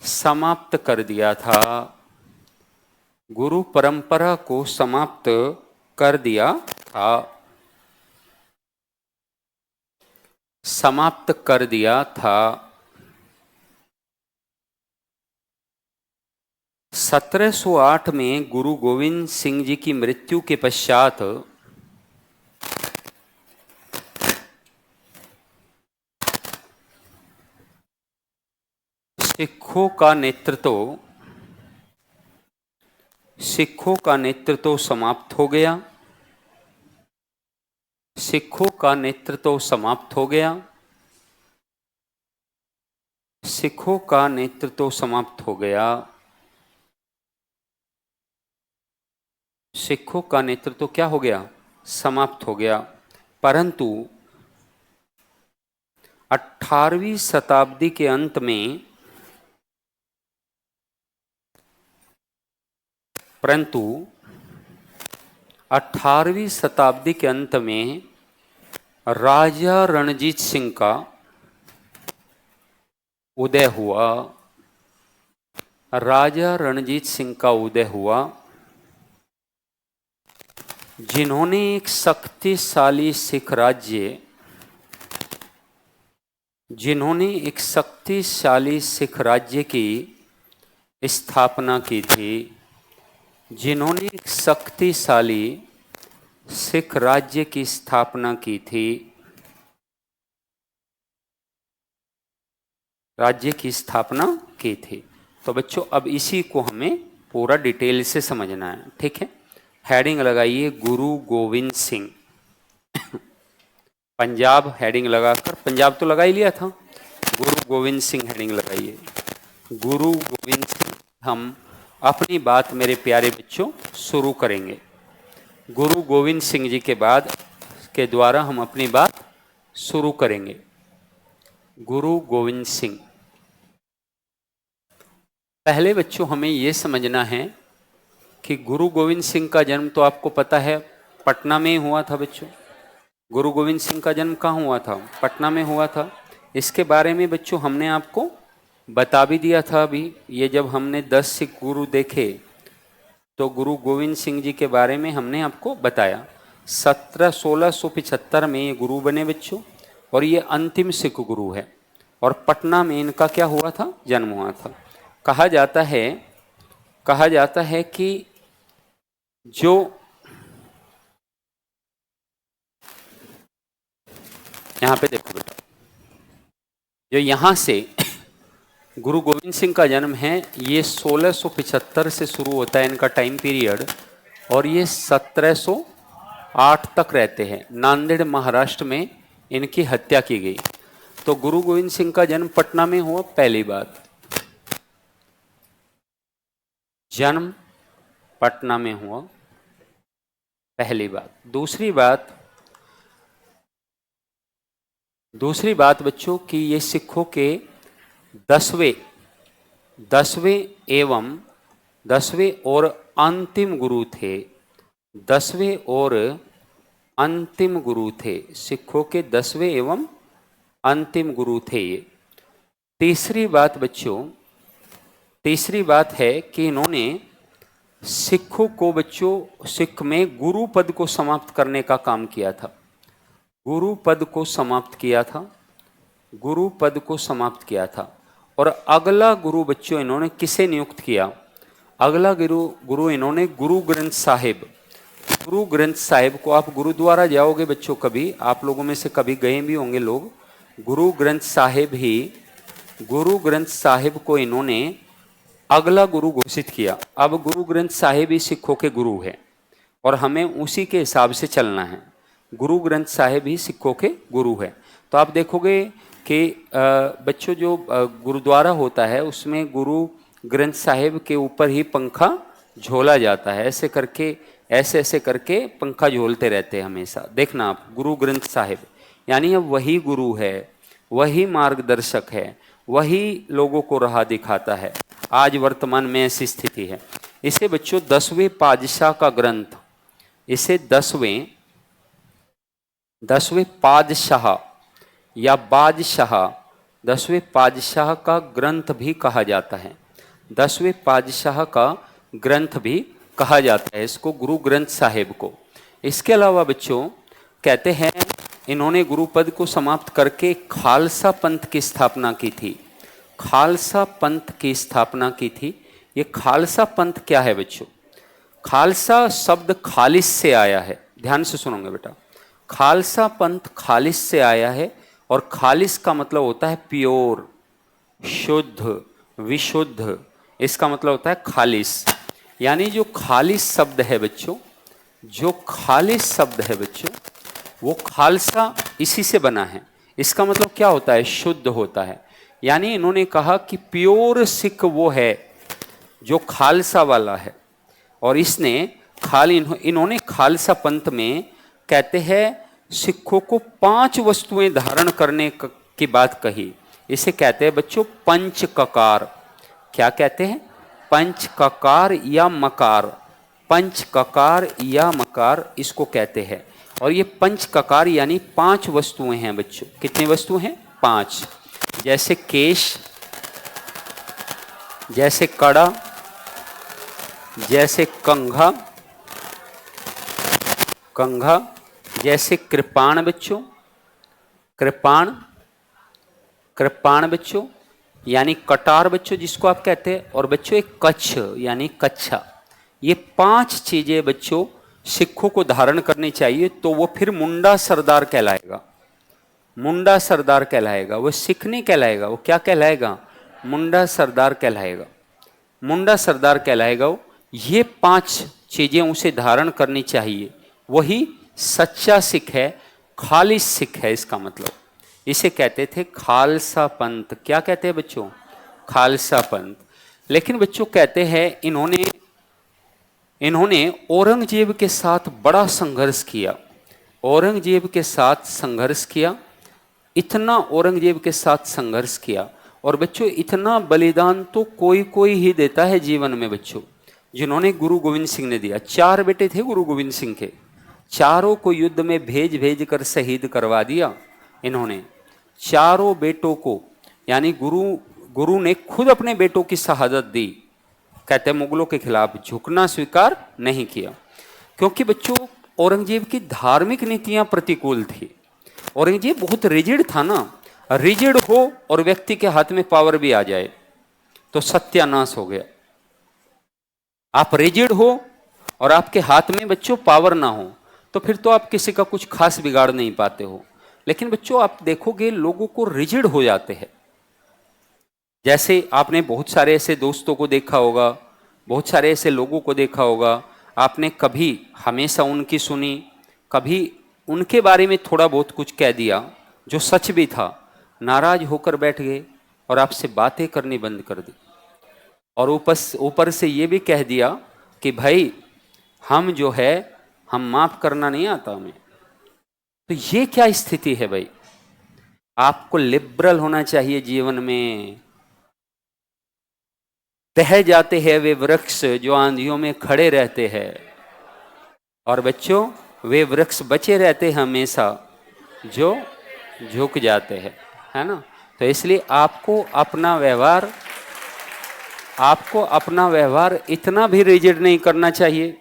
समाप्त कर दिया था, गुरु परंपरा को समाप्त कर दिया था, समाप्त कर दिया था। 1708 में गुरु गोविंद सिंह जी की मृत्यु के पश्चात सिखों का नेतृत्व समाप्त हो गया। सिखों का नेतृत्व समाप्त हो गया। सिखों का नेतृत्व समाप्त हो गया। सिखों का नेतृत्व क्या हो गया? समाप्त हो गया। परंतु 18वीं शताब्दी के अंत में, परंतु 18वीं शताब्दी के अंत में राजा रणजीत सिंह का उदय हुआ। राजा रणजीत सिंह का उदय हुआ, जिन्होंने एक शक्तिशाली सिख राज्य, जिन्होंने एक शक्तिशाली सिख राज्य की स्थापना की थी, जिन्होंने एक शक्तिशाली सिख राज्य की स्थापना की थी, राज्य की स्थापना की थी। तो बच्चों अब इसी को हमें पूरा डिटेल से समझना है, ठीक है। हेडिंग लगाइए गुरु गोविंद सिंह। पंजाब हेडिंग लगाकर, पंजाब तो लगा ही लिया था, गुरु गोविंद सिंह हेडिंग लगाइए। गुरु गोविंद सिंह, हम अपनी बात मेरे प्यारे बच्चों शुरू करेंगे। गुरु गोविंद सिंह जी के बाद के द्वारा हम अपनी बात शुरू करेंगे। गुरु गोविंद सिंह, पहले बच्चों हमें ये समझना है कि गुरु गोविंद सिंह का जन्म तो आपको पता है पटना में हुआ था बच्चों। गुरु गोविंद सिंह का जन्म कहाँ हुआ था? पटना में हुआ था। इसके बारे में बच्चों हमने आपको बता भी दिया था अभी। ये जब हमने 10 सिख गुरु देखे तो गुरु गोविंद सिंह जी के बारे में हमने आपको बताया। 1675 में ये गुरु बने बच्चों, और ये अंतिम सिख गुरु है, और पटना में इनका क्या हुआ था? जन्म हुआ था। कहा जाता है कि जो यहाँ पे देखो बेटा, जो यहाँ से गुरु गोविंद सिंह का जन्म है, ये 1675 से शुरू होता है इनका टाइम पीरियड, और ये 1708 तक रहते हैं। नांदेड़ महाराष्ट्र में इनकी हत्या की गई। तो गुरु गोविंद सिंह का जन्म पटना में हुआ, पहली बात, जन्म पटना में हुआ, पहली बात। दूसरी बात बच्चों कि ये सिखों के 10वें और अंतिम गुरु थे। 10वें और अंतिम गुरु थे, सिखों के 10वें एवं अंतिम गुरु थे ये। तीसरी बात बच्चों, तीसरी बात है कि इन्होंने सिखों को बच्चों, सिख में गुरु पद को समाप्त करने का काम किया था। गुरु पद को समाप्त किया था, गुरु पद को समाप्त किया था। और अगला गुरु बच्चों इन्होंने किसे नियुक्त किया? अगला गुरु गुरु इन्होंने गुरु ग्रंथ साहिब। गुरु ग्रंथ साहिब को आप गुरुद्वारा जाओगे बच्चों, कभी आप लोगों में से कभी गए भी होंगे लोग। गुरु ग्रंथ साहिब ही, गुरु ग्रंथ साहिब को इन्होंने अगला गुरु घोषित किया। अब गुरु ग्रंथ साहिब ही सिखों के गुरु है और हमें उसी के हिसाब से चलना है। गुरु ग्रंथ साहिब ही सिखों के गुरु है। तो आप देखोगे कि बच्चों जो गुरुद्वारा होता है उसमें गुरु ग्रंथ साहिब के ऊपर ही पंखा झोला जाता है, ऐसे करके ऐसे ऐसे करके पंखा झोलते रहते हैं हमेशा। देखना आप, गुरु ग्रंथ साहिब यानी अब वही गुरु है, वही मार्गदर्शक है, वही लोगों को राह दिखाता है। आज वर्तमान में ऐसी स्थिति है। इसे बच्चों 10वें पातशाह का ग्रंथ, इसे 10वें पातशाह या बादशाह, 10वें पातशाह का ग्रंथ भी कहा जाता है। 10वें पातशाह का ग्रंथ भी कहा जाता है इसको, गुरु ग्रंथ साहिब को। इसके अलावा बच्चों कहते हैं इन्होंने गुरुपद को समाप्त करके खालसा पंथ की स्थापना की थी। खालसा पंथ की स्थापना की थी। ये खालसा पंथ क्या है बच्चों? खालसा शब्द खालिस से आया है, ध्यान से सुनोगे बेटा। खालसा पंथ खालिस से आया है और खालिस का मतलब होता है प्योर, शुद्ध, विशुद्ध। इसका मतलब होता है खालिस। यानी जो खालिस शब्द है बच्चों, जो खालिस शब्द है बच्चों, वो खालसा इसी से बना है। इसका मतलब क्या होता है? शुद्ध होता है। यानी इन्होंने कहा कि प्योर सिख वो है जो खालसा वाला है। और इसने इन्होंने खालसा पंथ में कहते हैं सिखों को 5 वस्तुएं धारण करने की बात कही। इसे कहते हैं बच्चों पंच ककार। क्या कहते हैं? पंच ककार या मकार। पंच ककार या मकार इसको कहते हैं। और ये पंच ककार यानी 5 वस्तुएं हैं बच्चों। कितनी वस्तु हैं? 5। जैसे केश, जैसे कड़ा, जैसे कंघा, जैसे कृपाण बच्चों, कृपाण बच्चों यानी कटार बच्चों जिसको आप कहते हैं। और बच्चों एक कच्छ यानी कच्छा। ये 5 चीजें बच्चों सिखों को धारण करनी चाहिए, तो वो फिर मुंडा सरदार कहलाएगा। मुंडा सरदार कहलाएगा, वो सिख नहीं कहलाएगा। वो क्या कहलाएगा? मुंडा सरदार कहलाएगा। मुंडा सरदार कहलाएगा वो। ये 5 चीजें उसे धारण करनी चाहिए, वही सच्चा सिख है, खालिस सिख है। इसका मतलब इसे कहते थे खालसा पंथ। क्या कहते हैं बच्चों? खालसा पंथ। लेकिन बच्चों कहते हैं इन्होंने औरंगजेब के साथ बड़ा संघर्ष किया। औरंगजेब के साथ संघर्ष किया, इतना औरंगजेब के साथ संघर्ष किया। और बच्चों इतना बलिदान तो कोई कोई ही देता है जीवन में बच्चों, जिन्होंने गुरु गोविंद सिंह ने दिया। 4 बेटे थे गुरु गोविंद सिंह के, चारों को युद्ध में भेज कर शहीद करवा दिया इन्होंने। चारों बेटों को, यानी गुरु ने खुद अपने बेटों की शहादत दी। कहते हैं मुगलों के खिलाफ झुकना स्वीकार नहीं किया, क्योंकि बच्चों औरंगजेब की धार्मिक नीतियां प्रतिकूल थी। औरंगजेब बहुत रिजिड था ना। रिजिड हो और व्यक्ति के हाथ में पावर भी आ जाए तो सत्यानाश हो गया। आप रिजिड हो और आपके हाथ में बच्चों पावर ना हो तो फिर तो आप किसी का कुछ खास बिगाड़ नहीं पाते हो। लेकिन बच्चों आप देखोगे लोगों को रिजिड हो जाते हैं। जैसे आपने बहुत सारे ऐसे दोस्तों को देखा होगा, बहुत सारे ऐसे लोगों को देखा होगा, आपने कभी हमेशा उनकी सुनी, कभी उनके बारे में थोड़ा बहुत कुछ कह दिया जो सच भी था, नाराज होकर बैठ गए और आपसे बातें करनी बंद कर दी। और ऊपर से ये भी कह दिया कि भाई हम जो है, हम माफ करना नहीं आता हमें। तो ये क्या स्थिति है भाई? आपको लिबरल होना चाहिए जीवन में। तह जाते हैं वे वृक्ष जो आंधियों में खड़े रहते हैं, और बच्चों वे वृक्ष बचे रहते हैं हमेशा जो झुक जाते हैं, है ना। तो इसलिए आपको अपना व्यवहार इतना भी रिजिड नहीं करना चाहिए,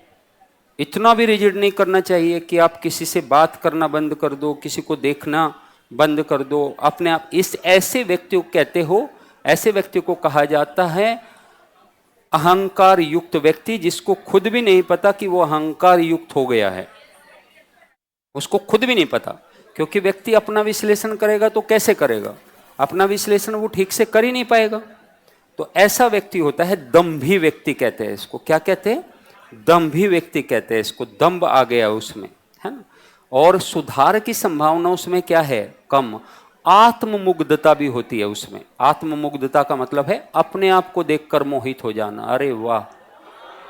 इतना भी रिजिड नहीं करना चाहिए कि आप किसी से बात करना बंद कर दो, किसी को देखना बंद कर दो अपने आप। ऐसे व्यक्ति को कहते हो, ऐसे व्यक्ति को कहा जाता है अहंकार युक्त व्यक्ति, जिसको खुद भी नहीं पता कि वो अहंकार युक्त हो गया है, उसको खुद भी नहीं पता। क्योंकि व्यक्ति अपना विश्लेषण करेगा तो कैसे करेगा, अपना विश्लेषण वो ठीक से कर ही नहीं पाएगा। तो ऐसा व्यक्ति होता है दंभी व्यक्ति कहते हैं इसको। क्या कहते हैं? दंभी व्यक्ति कहते हैं इसको। दंभ आ गया उसमें, है ना। और सुधार की संभावना उसमें क्या है? कम। आत्ममुग्धता भी होती है उसमें। आत्ममुग्धता का मतलब है अपने आप को देखकर मोहित हो जाना। अरे वाह,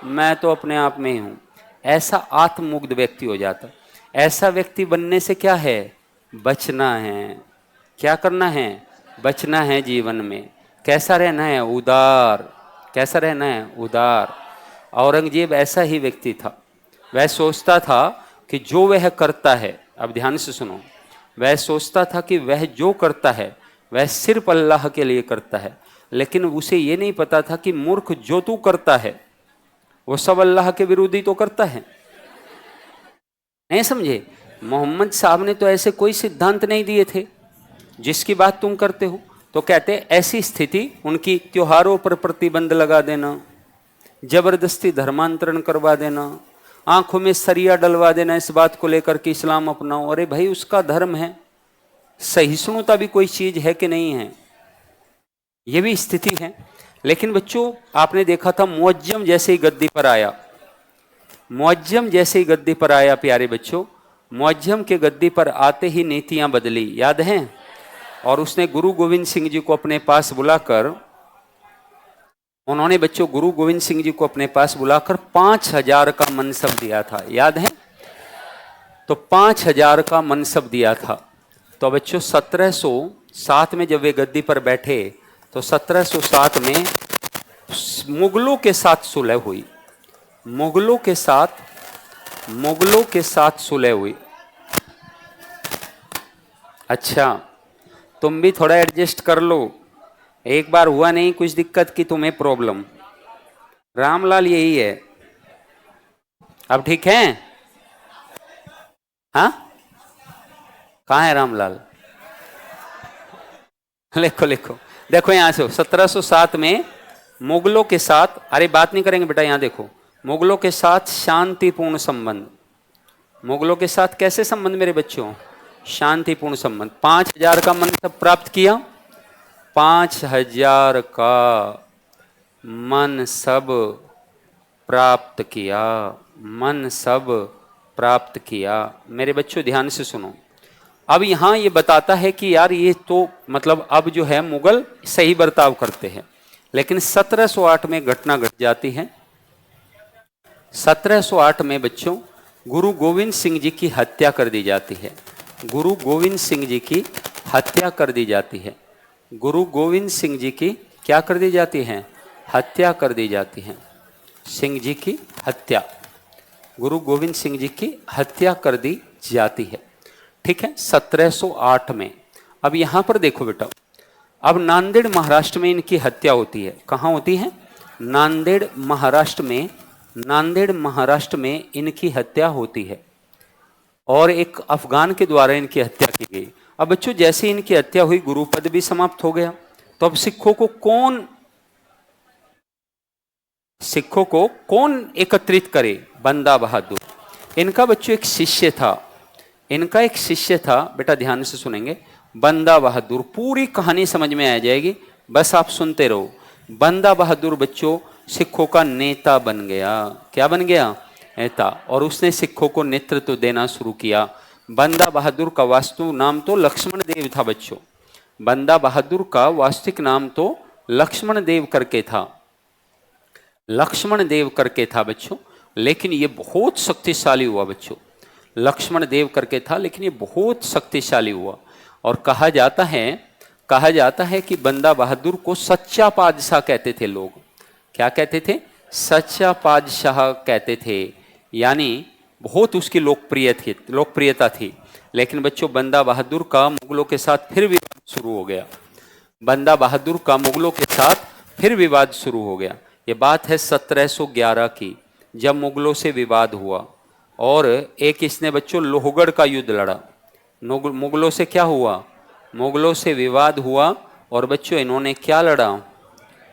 मैं तो अपने आप में ही हूं। ऐसा आत्ममुग्ध व्यक्ति हो जाता। ऐसा व्यक्ति बनने से क्या है? बचना है। क्या करना है? बचना है जीवन में। कैसा रहना है? उदार। कैसा रहना है? उदार। औरंगजेब ऐसा ही व्यक्ति था। वह सोचता था कि जो वह करता है, अब ध्यान से सुनो, वह सोचता था कि वह जो करता है वह सिर्फ अल्लाह के लिए करता है। लेकिन उसे ये नहीं पता था कि मूर्ख, जो तू करता है वो सब अल्लाह के विरोधी तो करता है। नहीं समझे? मोहम्मद साहब ने तो ऐसे कोई सिद्धांत नहीं दिए थे जिसकी बात तुम करते हो। तो कहते ऐसी स्थिति, उनकी त्योहारों पर प्रतिबंध लगा देना, जबरदस्ती धर्मांतरण करवा देना, आंखों में सरिया डलवा देना इस बात को लेकर कि इस्लाम अपनाओ। अरे भाई, उसका धर्म है। सहिष्णुता भी कोई चीज है कि नहीं है? ये भी स्थिति है। लेकिन बच्चों, आपने देखा था मुअज्जम जैसे ही गद्दी पर आया, मुअज्जम जैसे ही गद्दी पर आया प्यारे बच्चों, मुअज्जम के गद्दी पर आते ही नीतियां बदली, याद है? और उसने गुरु गोविंद सिंह जी को अपने पास बुलाकर, उन्होंने बच्चों गुरु गोविंद सिंह जी को अपने पास बुलाकर 5000 का मनसब दिया था, याद है? तो 5000 का मनसब दिया था। तो बच्चों 1707 में जब वे गद्दी पर बैठे तो 1707 में मुगलों के साथ सुलह हुई। मुगलों के साथ सुलह हुई। अच्छा, तुम भी थोड़ा एडजस्ट कर लो। एक बार हुआ नहीं कुछ दिक्कत की तुम्हें प्रॉब्लम। रामलाल यही है। अब ठीक है? हाँ, कहाँ है रामलाल? लिखो लिखो, देखो यहां से 1707 में मुगलों के साथ, अरे बात नहीं करेंगे बेटा, यहां देखो, मुगलों के साथ शांतिपूर्ण संबंध। मुगलों के साथ कैसे संबंध मेरे बच्चों? शांतिपूर्ण संबंध। 5000 का मनसब प्राप्त किया। 5000 का मनसब प्राप्त किया। मनसब प्राप्त किया। मेरे बच्चों ध्यान से सुनो। अब यहां ये बताता है कि यार ये तो मतलब अब जो है मुगल सही बर्ताव करते हैं। लेकिन 1708 में घटना घट जाती है। 1708 में बच्चों गुरु गोविंद सिंह जी की हत्या कर दी जाती है। गुरु गोविंद सिंह जी की हत्या कर दी जाती है। गुरु गोविंद सिंह जी की क्या कर दी जाती है? हत्या कर दी जाती है। सिंह जी की हत्या, गुरु गोविंद सिंह जी की हत्या कर दी जाती है। ठीक है, 1708 में। अब यहां पर देखो बेटा, अब नांदेड़ महाराष्ट्र में इनकी हत्या होती है। कहाँ होती है? नांदेड़ महाराष्ट्र में। नांदेड़ महाराष्ट्र में इनकी हत्या होती है और एक अफगान के द्वारा इनकी हत्या की गई। अब बच्चों जैसे इनकी हत्या हुई, गुरुपद भी समाप्त हो गया। तो अब सिखों को कौन एकत्रित करे? बंदा बहादुर। इनका बच्चों एक शिष्य था। इनका एक शिष्य था, बेटा ध्यान से सुनेंगे, बंदा बहादुर। पूरी कहानी समझ में आ जाएगी, बस आप सुनते रहो। बंदा बहादुर बच्चों सिखों का नेता बन गया। क्या बन गया? नेता। और उसने सिखों को नेतृत्व देना शुरू किया। बंदा बहादुर का वास्तु नाम तो लक्ष्मण देव था बच्चों। बंदा बहादुर का वास्तविक नाम तो लक्ष्मण देव करके था। लक्ष्मण देव करके था बच्चों, लेकिन ये बहुत शक्तिशाली हुआ बच्चों। लक्ष्मण देव करके था, लेकिन ये बहुत शक्तिशाली हुआ। और कहा जाता है कि बंदा बहादुर को सच्चा बादशाह कहते थे लोग। क्या कहते थे? सच्चा बादशाह कहते थे। यानी बहुत उसकी लोकप्रियता थी। लेकिन बच्चों बंदा बहादुर का मुगलों के साथ फिर विवाद शुरू हो गया। बंदा बहादुर का मुगलों के साथ फिर विवाद शुरू हो गया। ये बात है 1711 की, जब मुगलों से विवाद हुआ और एक इसने बच्चों लोहगढ़ का युद्ध लड़ा। मुगलों से क्या हुआ? मुगलों से विवाद हुआ और बच्चों इन्होंने क्या लड़ा?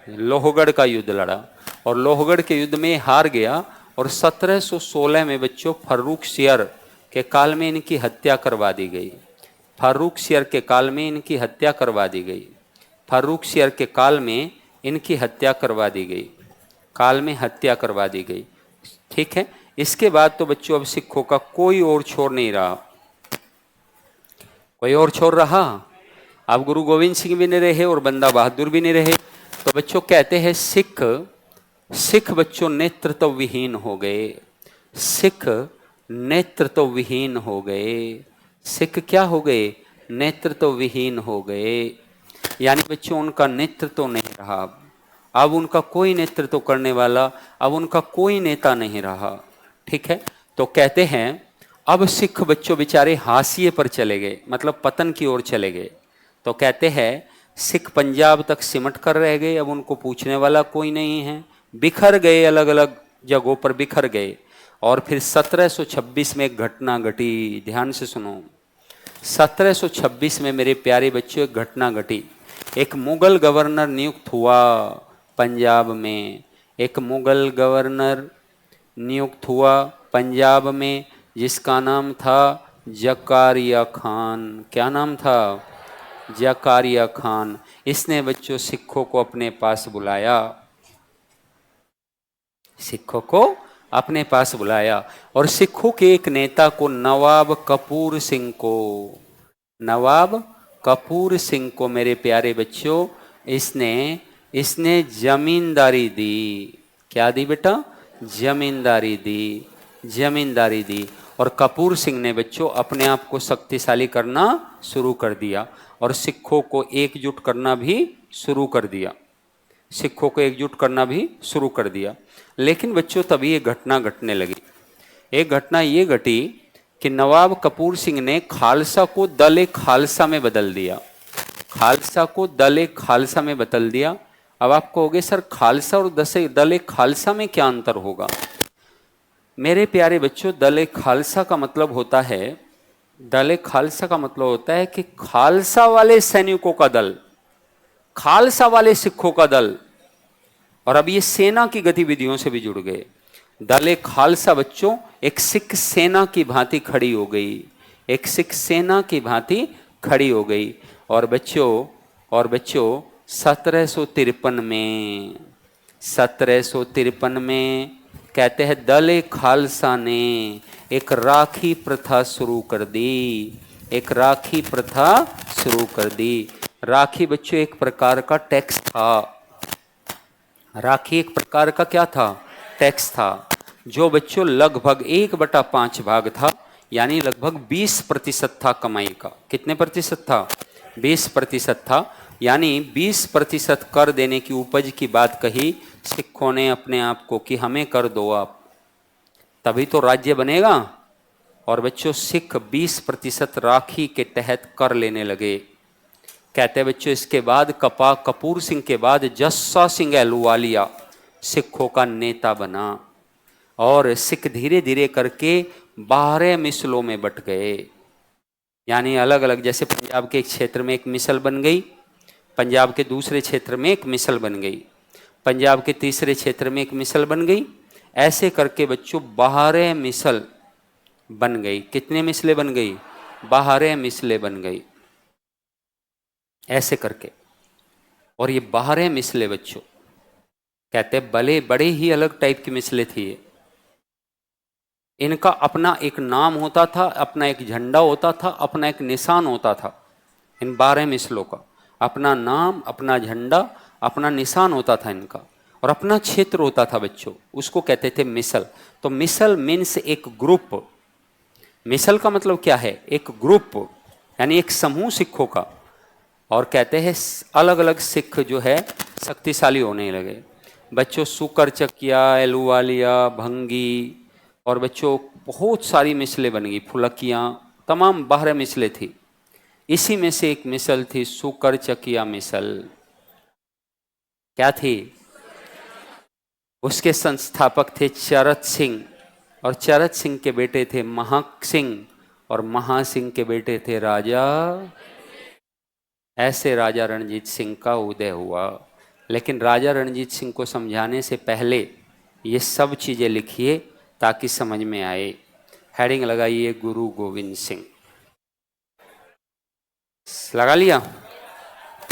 लोहगढ़ का युद्ध लड़ा। और लोहगढ़ के युद्ध में हार गया और 1716 में बच्चों फर्रुखसियर के काल में इनकी हत्या करवा दी गई। फर्रुखसियर के काल में इनकी हत्या करवा दी गई। फर्रुखसियर के काल में इनकी हत्या करवा दी गई। काल में हत्या करवा दी गई। ठीक है, इसके बाद तो बच्चों अब सिखों का कोई और छोर नहीं रहा। कोई और छोर रहा? अब गुरु गोविंद सिंह भी नहीं रहे और बंदा बहादुर भी नहीं रहे। तो बच्चों कहते हैं सिख बच्चों नेतृत्व विहीन हो गए। सिख नेतृत्व विहीन हो गए। सिख क्या हो गए? नेतृत्व विहीन हो गए। यानी बच्चों उनका नेतृत्व नहीं रहा। अब उनका कोई नेतृत्व करने वाला, अब उनका कोई नेता नहीं रहा। ठीक है, तो कहते हैं अब सिख बच्चों बेचारे हाशिए पर चले गए, मतलब पतन की ओर चले गए। तो कहते हैं सिख पंजाब तक सिमट कर रह गए, अब उनको पूछने वाला कोई नहीं है। बिखर गए, अलग अलग जगहों पर बिखर गए। और फिर 1726 में एक घटना घटी, ध्यान से सुनो। 1726 में मेरे प्यारे बच्चों एक घटना घटी। एक मुगल गवर्नर नियुक्त हुआ पंजाब में। एक मुगल गवर्नर नियुक्त हुआ पंजाब में, जिसका नाम था जकारिया खान। क्या नाम था? जकारिया खान। इसने बच्चों सिखों को अपने पास बुलाया। सिखों को अपने पास बुलाया और सिखों के एक नेता को, नवाब कपूर सिंह को, नवाब कपूर सिंह को मेरे प्यारे बच्चों इसने जमींदारी दी। क्या दी बेटा? जमींदारी दी। जमींदारी दी। और कपूर सिंह ने बच्चों अपने आप को शक्तिशाली करना शुरू कर दिया और सिखों को एकजुट करना भी शुरू कर दिया। सिखों को एकजुट करना भी शुरू कर दिया। लेकिन बच्चों तभी ये घटना घटने लगी। एक घटना ये घटी कि नवाब कपूर सिंह ने खालसा को दल खालसा में बदल दिया। खालसा को दल खालसा में बदल दिया। अब आप कहोगे सर खालसा और दल खालसा में क्या अंतर होगा? मेरे प्यारे बच्चों, दल खालसा का मतलब होता है, दल खालसा का मतलब होता है कि खालसा वाले सैनिकों का दल, खालसा वाले सिखों का दल। और अब ये सेना की गतिविधियों से भी जुड़ गए। दल खालसा बच्चों एक सिख सेना की भांति खड़ी हो गई। एक सिख सेना की भांति खड़ी हो गई। और बच्चों 1753 में कहते हैं दल खालसा ने एक राखी प्रथा शुरू कर दी। एक राखी प्रथा शुरू कर दी। राखी बच्चों एक प्रकार का टैक्स था। राखी एक प्रकार का क्या था? टैक्स था, जो बच्चों लगभग 1/5 भाग था, यानी लगभग 20% था कमाई का। कितने प्रतिशत था? 20% था। यानी 20% कर देने की उपज की बात कही सिखों ने अपने आप को कि हमें कर दो आप, तभी तो राज्य बनेगा। और बच्चों सिख 20% राखी के तहत कर लेने लगे। कहते हैं बच्चों इसके बाद कपूर सिंह के बाद जस्सा सिंह अहलूवालिया सिखों का नेता बना। और सिख धीरे धीरे करके 12 मिसलों में बट गए। यानी अलग अलग, जैसे पंजाब के एक क्षेत्र में एक मिसल बन गई, पंजाब के दूसरे क्षेत्र में एक मिसल बन गई, पंजाब के तीसरे क्षेत्र में एक मिसल बन गई। ऐसे करके बच्चों 12 मिसल बन गई। कितने मिसलें बन गई? 12 मिसलें बन गई। ऐसे करके, और ये 12 मिसलें बच्चों कहते बड़े ही अलग टाइप की मिसलें थी ये। इनका अपना एक नाम होता था, अपना एक झंडा होता था, अपना एक निशान होता था। इन 12 मिसलों का अपना नाम, अपना झंडा, अपना निशान होता था इनका, और अपना क्षेत्र होता था बच्चों। उसको कहते थे मिसल। तो मिसल मीन्स एक ग्रुप। मिसल का मतलब क्या है? एक ग्रुप, यानी एक समूह सिखों का। और कहते हैं अलग अलग सिख जो है शक्तिशाली होने लगे। बच्चों सुकर चकिया, एलूवालिया, भंगी, और बच्चों बहुत सारी मिसलें बन गई, फुलकियाँ, तमाम 12 मिसलें थी। इसी में से एक मिसल थी सुकर चकिया मिसल। क्या थी? उसके संस्थापक थे चरत सिंह, और चरत सिंह के बेटे थे महक सिंह, और महासिंह के बेटे थे राजा। ऐसे राजा रणजीत सिंह का उदय हुआ। लेकिन राजा रणजीत सिंह को समझाने से पहले ये सब चीज़ें लिखिए ताकि समझ में आए। हेडिंग लगाइए गुरु गोविंद सिंह। लगा लिया?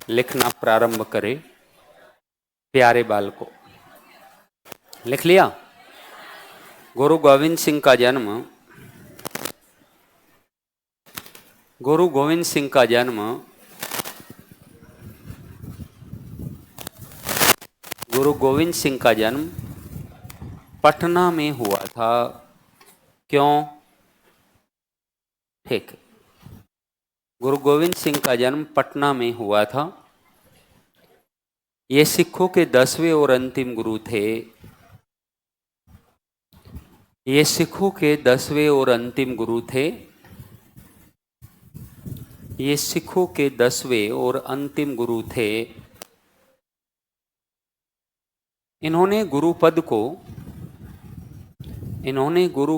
लिखना प्रारंभ करें। प्यारे बाल को लिख लिया? गुरु गोविंद सिंह का जन्म गुरु गोविंद सिंह का जन्म गुरु गोविंद सिंह का जन्म पटना में हुआ था। क्यों? ठीक। गुरु गोविंद सिंह का जन्म पटना में हुआ था। ये सिखों के 10वें और अंतिम गुरु थे। ये सिखों के 10वें और अंतिम गुरु थे। ये सिखों के 10वें और अंतिम गुरु थे। इन्होंने गुरु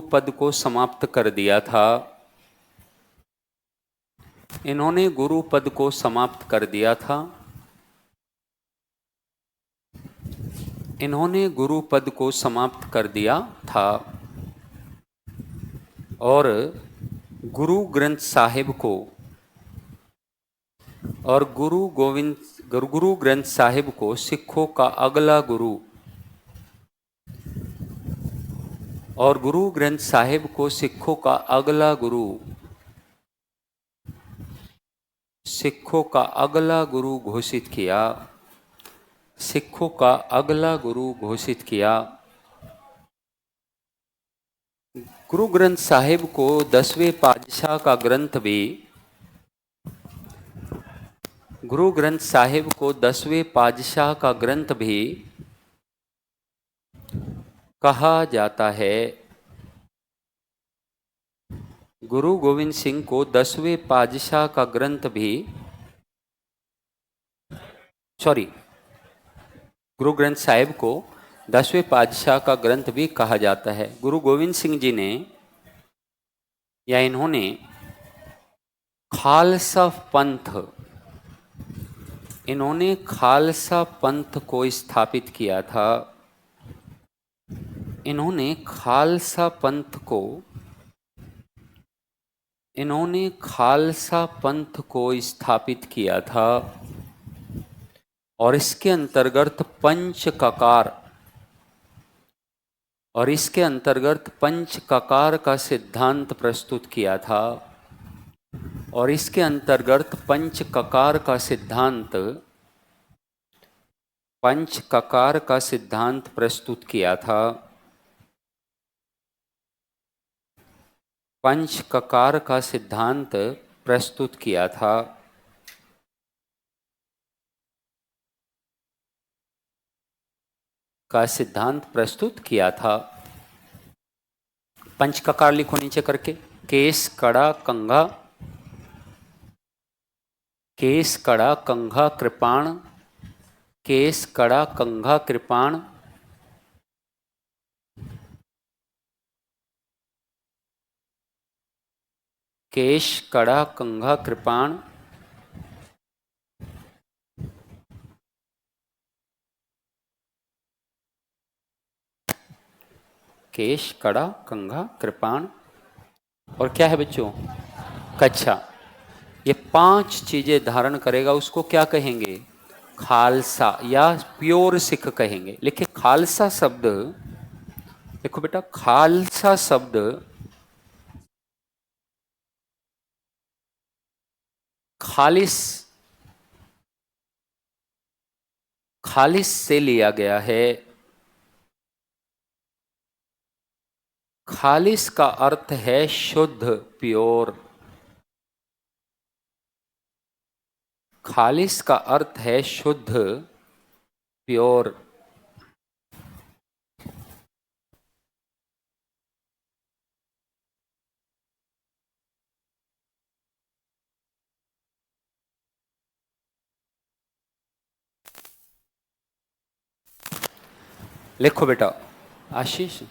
पद को समाप्त कर दिया था। इन्होंने गुरु पद को समाप्त कर दिया था। इन्होंने गुरु पद को समाप्त कर दिया था और गुरु ग्रंथ साहिब को गुरु ग्रंथ साहिब को सिखों का अगला गुरु और गुरु ग्रंथ साहिब को सिखों का अगला गुरु घोषित किया। सिखों का अगला गुरु घोषित किया। गुरु ग्रंथ साहिब को 10वें पातशाह का ग्रंथ भी गुरु ग्रंथ साहिब को 10वें पातशाह का ग्रंथ भी कहा जाता है। गुरु गोविंद सिंह को 10वें पातशाह का ग्रंथ भी गुरु ग्रंथ साहिब को 10वें पातशाह का ग्रंथ भी कहा जाता है। गुरु गोविंद सिंह जी ने या इन्होंने खालसा पंथ को स्थापित किया था। इन्होंने खालसा पंथ को स्थापित किया था और इसके अंतर्गत पंच ककार का सिद्धांत प्रस्तुत किया था। और इसके अंतर्गत पंच ककार का सिद्धांत प्रस्तुत किया था। पंच ककार का सिद्धांत प्रस्तुत किया था। पंच ककार लिखो नीचे करके। केस कड़ा कंघा, केस कड़ा कंघा कृपाण, केस कड़ा कंघा कृपाण, केश कड़ा कंघा कृपाण, केश कड़ा कंघा कृपाण। और क्या है बच्चों? कच्छा। ये 5 चीजें धारण करेगा उसको क्या कहेंगे? खालसा या प्योर सिख कहेंगे। लिखिए खालसा शब्द, देखो बेटा खालसा शब्द खालिस से लिया गया है। खालिस का अर्थ है शुद्ध, प्योर। खालिस का अर्थ है शुद्ध, प्योर। लिखो बेटा आशीष।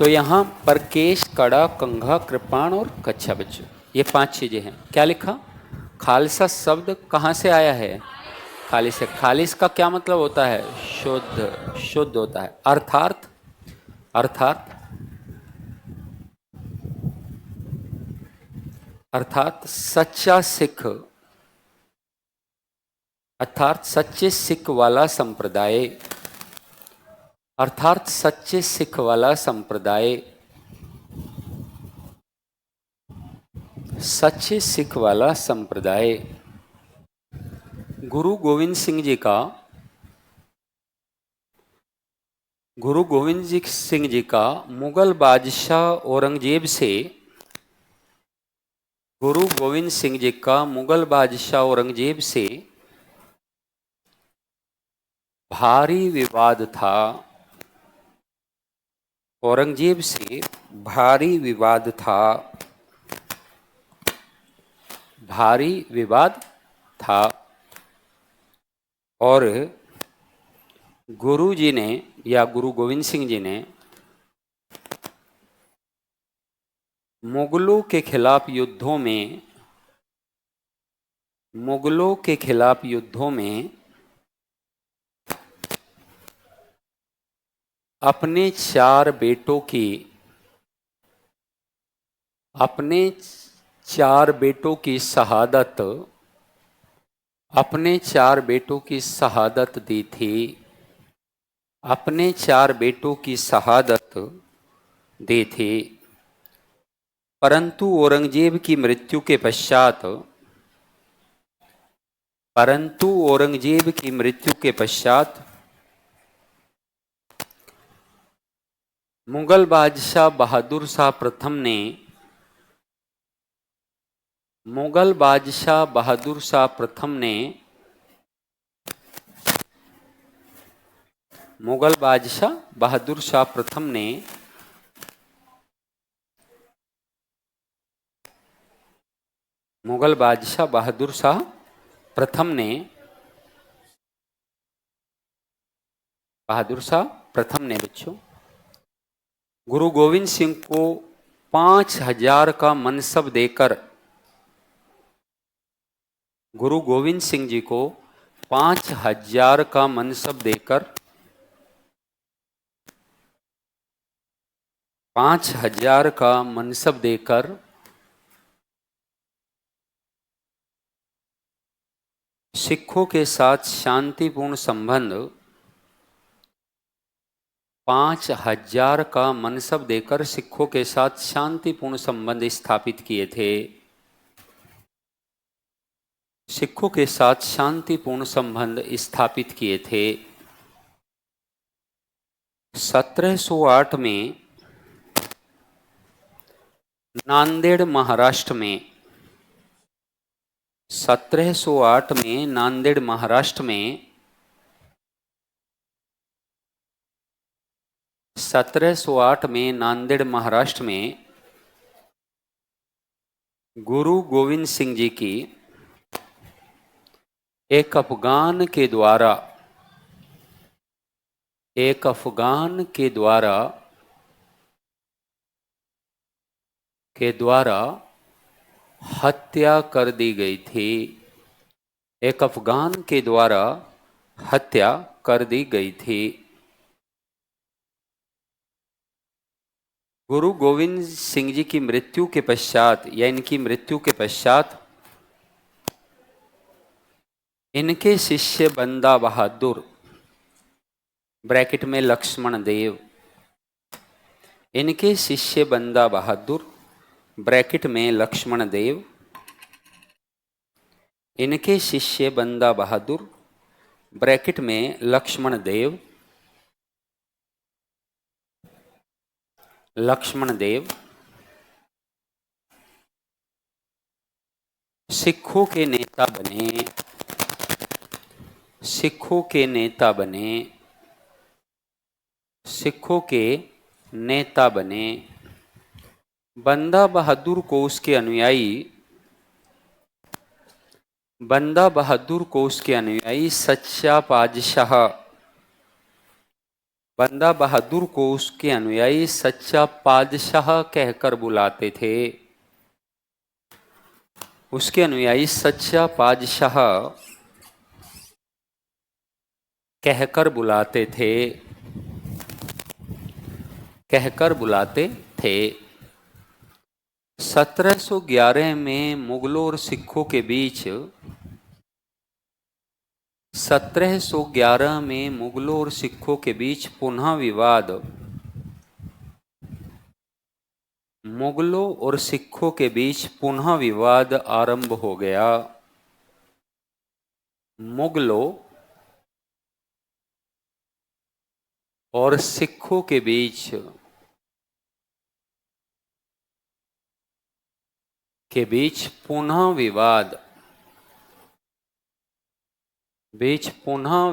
तो यहाँ पर केश, कड़ा, कंघा, कृपाण और कच्छा बच्चों, ये 5 चीजें हैं। क्या लिखा? खालसा शब्द कहाँ से आया है? खालिस से। खालिस का क्या मतलब होता है? शुद्ध, शुद्ध होता है। अर्थात, अर्थात, अर्थात सच्चा सिख, अर्थात सच्चे सिख वाला संप्रदाय, अर्थात सच्चे सिख वाला संप्रदाय, सच्चे सिख वाला संप्रदाय। गुरु गोविंद सिंह जी का, गुरु गोविंद सिंह जी का मुगल बादशाह औरंगजेब से, गुरु गोविंद सिंह जी का मुगल बादशाह औरंगजेब से भारी विवाद था। औरंगजेब से भारी विवाद था, भारी विवाद था। और गुरु जी ने या गुरु गोविंद सिंह जी ने मुगलों के खिलाफ युद्धों में, मुगलों के खिलाफ युद्धों में अपने 4 बेटों की, अपने 4 बेटों की शहादत, अपने 4 बेटों की शहादत दी थी, अपने 4 बेटों की शहादत दी थी। परंतु औरंगजेब की मृत्यु के पश्चात, परंतु औरंगजेब की मृत्यु के पश्चात मुगल बादशाह बहादुर शाह प्रथम ने, मुगल बादशाह बहादुर शाह प्रथम ने, मुगल बादशाह बहादुर शाह प्रथम ने मुगल बादशाह बहादुर शाह प्रथम ने, बहादुर शाह प्रथम ने बच्चों गुरु गोविंद सिंह को 5000 का मनसब देकर, गुरु गोविंद सिंह जी को 5000 का मनसब देकर, 5000 का मनसब देकर सिखों के साथ शांतिपूर्ण संबंध, 5000 का मनसब देकर सिखों के साथ शांतिपूर्ण संबंध स्थापित किए थे। सिखों के साथ शांतिपूर्ण संबंध स्थापित किए थे। 1708 में नांदेड़ महाराष्ट्र में, 1708 में नांदेड़ महाराष्ट्र में, 1708 में नांदेड़ महाराष्ट्र में गुरु गोविंद सिंह जी की एक अफगान के द्वारा, एक अफगान के द्वारा हत्या कर दी गई थी। एक अफगान के द्वारा हत्या कर दी गई थी। गुरु गोविंद सिंह जी की मृत्यु के पश्चात या इनकी मृत्यु के पश्चात इनके शिष्य बंदा बहादुर, ब्रैकेट में लक्ष्मण देव, इनके शिष्य बंदा बहादुर, ब्रैकेट में लक्ष्मण देव, इनके शिष्य बंदा बहादुर, ब्रैकेट में लक्ष्मण देव, लक्ष्मण देव सिखों के नेता बने, सिखों के नेता बने, सिखों के नेता बने। बंदा बहादुर को उसके अनुयायी, बंदा बहादुर को उसके अनुयायी सच्चा बादशाह, बंदा बहादुर को उसके अनुयायी सच्चा पादशाह कहकर बुलाते थे। उसके अनुयायी सच्चा पादशाह कहकर बुलाते थे, कहकर बुलाते थे। 1711 में मुगलों और सिखों के बीच 1711 में मुगलों और सिखों के बीच पुनः विवाद, मुगलों और सिखों के बीच पुनः विवाद आरंभ हो गया। मुगलों और सिखों के बीच पुनः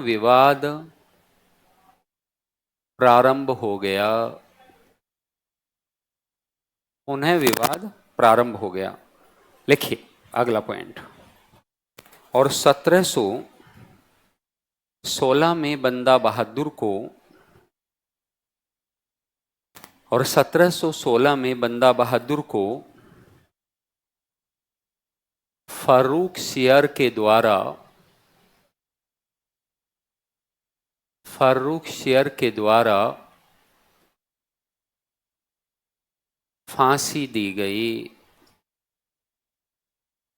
विवाद, प्रारंभ हो गया। पुनः विवाद प्रारंभ हो गया। लिखिए अगला पॉइंट। और 1716 में बंदा बहादुर को, और 1716 में बंदा बहादुर को फारूक सियर के द्वारा, फारूक सियर के द्वारा फांसी दी गई,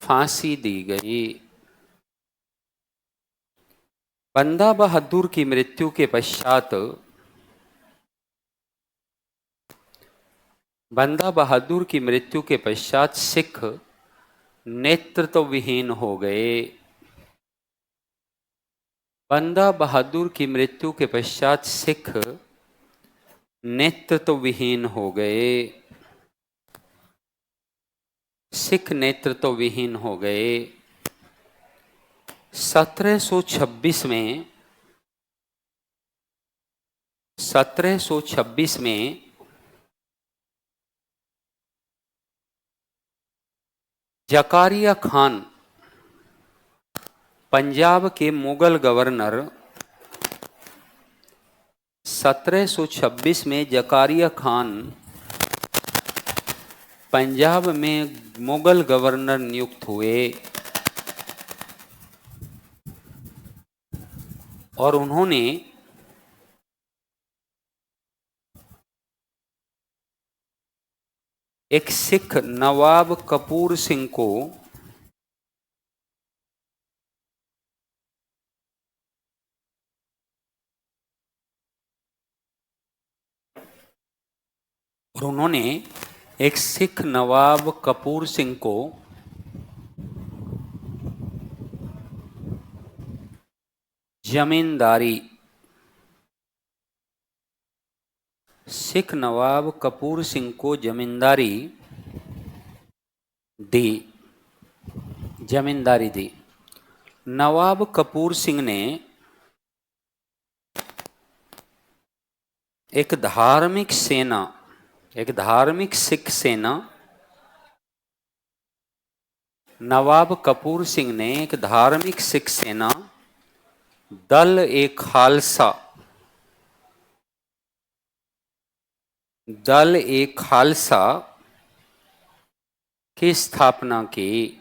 फांसी दी गई। बंदा बहादुर की मृत्यु के पश्चात, बंदा बहादुर की मृत्यु के पश्चात सिख नेतृत्व विहीन हो गए। बंदा बहादुर की मृत्यु के पश्चात सिख नेतृत्व विहीन हो गए, सिख नेतृत्व विहीन हो गए। 1726 में, 1726 में जकारिया खान, पंजाब के मुगल गवर्नर, 1726 में जकारिया खान पंजाब में मुगल गवर्नर नियुक्त हुए और उन्होंने एक सिख नवाब कपूर सिंह को जमींदारी, सिख नवाब कपूर सिंह को जमींदारी दी, जमींदारी दी। नवाब कपूर सिंह ने एक धार्मिक सेना, एक धार्मिक सिख सेना, नवाब कपूर सिंह ने एक धार्मिक सिख सेना दल ए खालसा, दल ए खालसा की स्थापना की,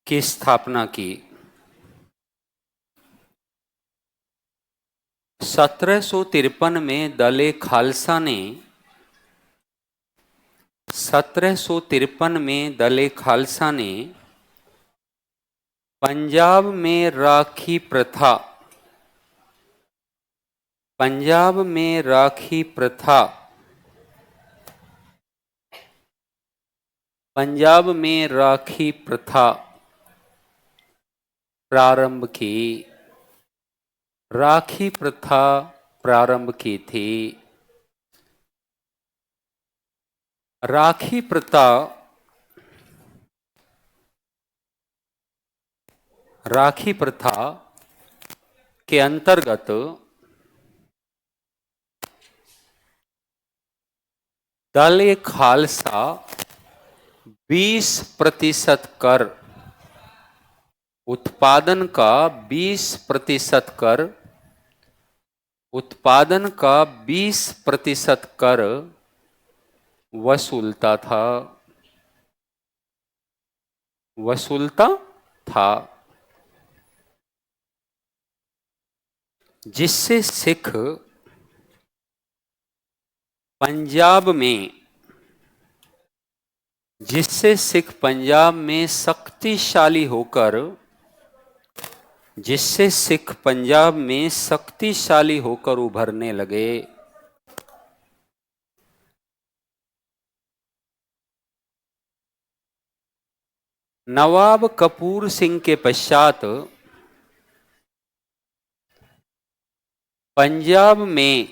स्थापना की। 1753 में दल ए खालसा ने, 1753 में दल ए खालसा ने पंजाब में राखी प्रथा, पंजाब में राखी प्रथा, पंजाब में राखी प्रथा प्रारंभ की, राखी प्रथा प्रारंभ की थी। राखी प्रथा, राखी प्रथा के अंतर्गत दल ए खालसा 20% कर, उत्पादन का 20% कर, उत्पादन का 20% कर वसूलता था, वसूलता था, जिससे सिख पंजाब में, जिससे सिख पंजाब में शक्तिशाली होकर, जिससे सिख पंजाब में शक्तिशाली होकर उभरने लगे। नवाब कपूर सिंह के पश्चात पंजाब में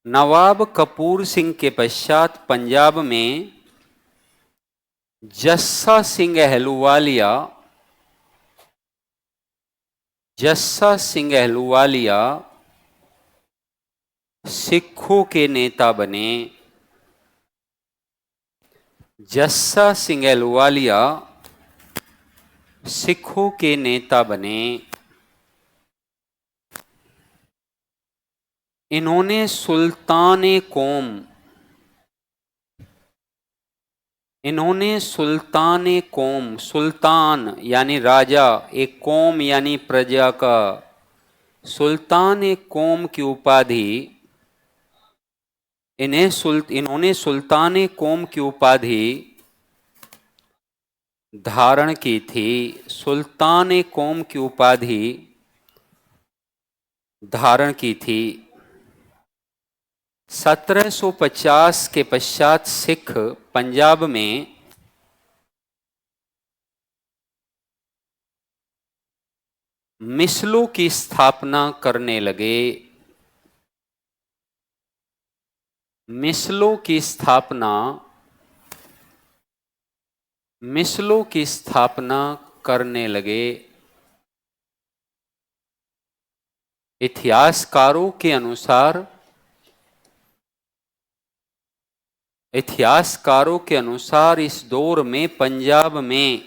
नवाब कपूर सिंह के पश्चात पंजाब में जस्सा सिंह अहलूवालिया, जस्सा सिंह अहलूवालिया सिखों के नेता बने। जस्सा सिंह अहलूवालिया सिखों के नेता बने। इन्होंने सुल्तान कौम, इन्होंने सुल्तान कौम, सुल्तान यानी राजा, एक कौम यानी प्रजा का, सुल्तान कौम की उपाधि, इन्होंने सुल्तान कौम की उपाधि धारण की थी। सुल्तान कौम की उपाधि धारण की थी। 1750 के पश्चात सिख पंजाब में मिसलों की स्थापना करने लगे। मिसलों की स्थापना, मिसलों की स्थापना करने लगे। इतिहासकारों के अनुसार, इतिहासकारों के अनुसार इस दौर में पंजाब में,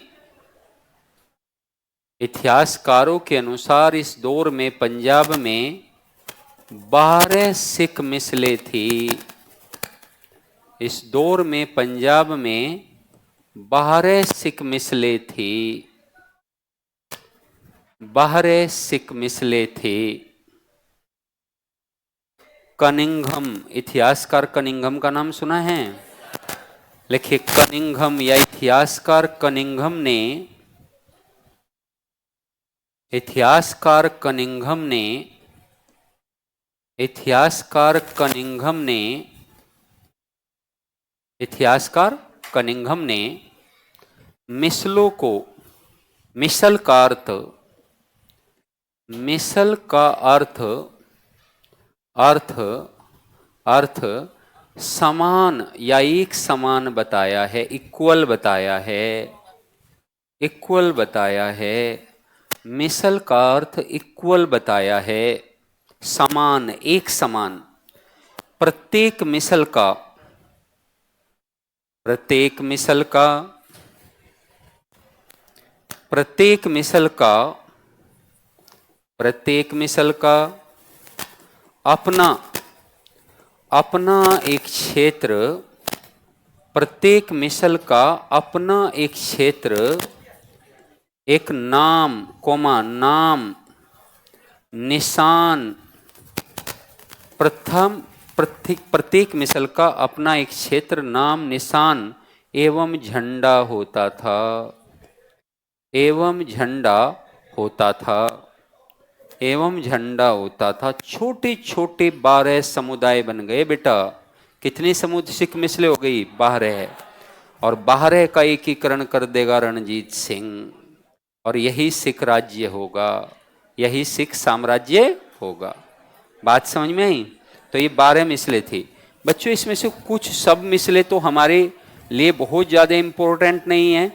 इतिहासकारों के अनुसार इस दौर में पंजाब में 12 सिख मिसलें थी। इस दौर में पंजाब में 12 सिख मिसलें थी, 12 सिख मिसलें थी। कनिंघम, इतिहासकार कनिंघम का नाम सुना है? लिखिए कनिंघम या इतिहासकार कनिंघम ने, इतिहासकार कनिंघम ने, इतिहासकार कनिंघम ने, इतिहासकार कनिंघम ने मिसलों को, मिसल का अर्थ, मिसल का अर्थ, अर्थ, अर्थ समान या एक समान बताया है, इक्वल बताया है, इक्वल बताया है। मिसल का अर्थ इक्वल बताया है, समान, एक समान। प्रत्येक मिसल का, प्रत्येक मिसल का, प्रत्येक मिसल का, प्रत्येक मिसल का अपना, अपना एक क्षेत्र, प्रत्येक मिसल का अपना एक क्षेत्र, एक नाम, कोमा नाम, निशान, प्रथम प्रत्येक मिसल का अपना एक क्षेत्र, नाम, निशान एवं झंडा होता था, एवं झंडा होता था, एवं झंडा होता था। छोटे छोटे 12 समुदाय बन गए बेटा। कितनी समुदाय सिख मिसले हो गई? 12। और 12 का एकीकरण कर देगा रणजीत सिंह, और यही सिख राज्य होगा, यही सिख साम्राज्य होगा। बात समझ में आई? तो ये 12 मिसले थी बच्चों। इसमें से कुछ सब मिसले तो हमारे लिए बहुत ज़्यादा इम्पोर्टेंट नहीं है,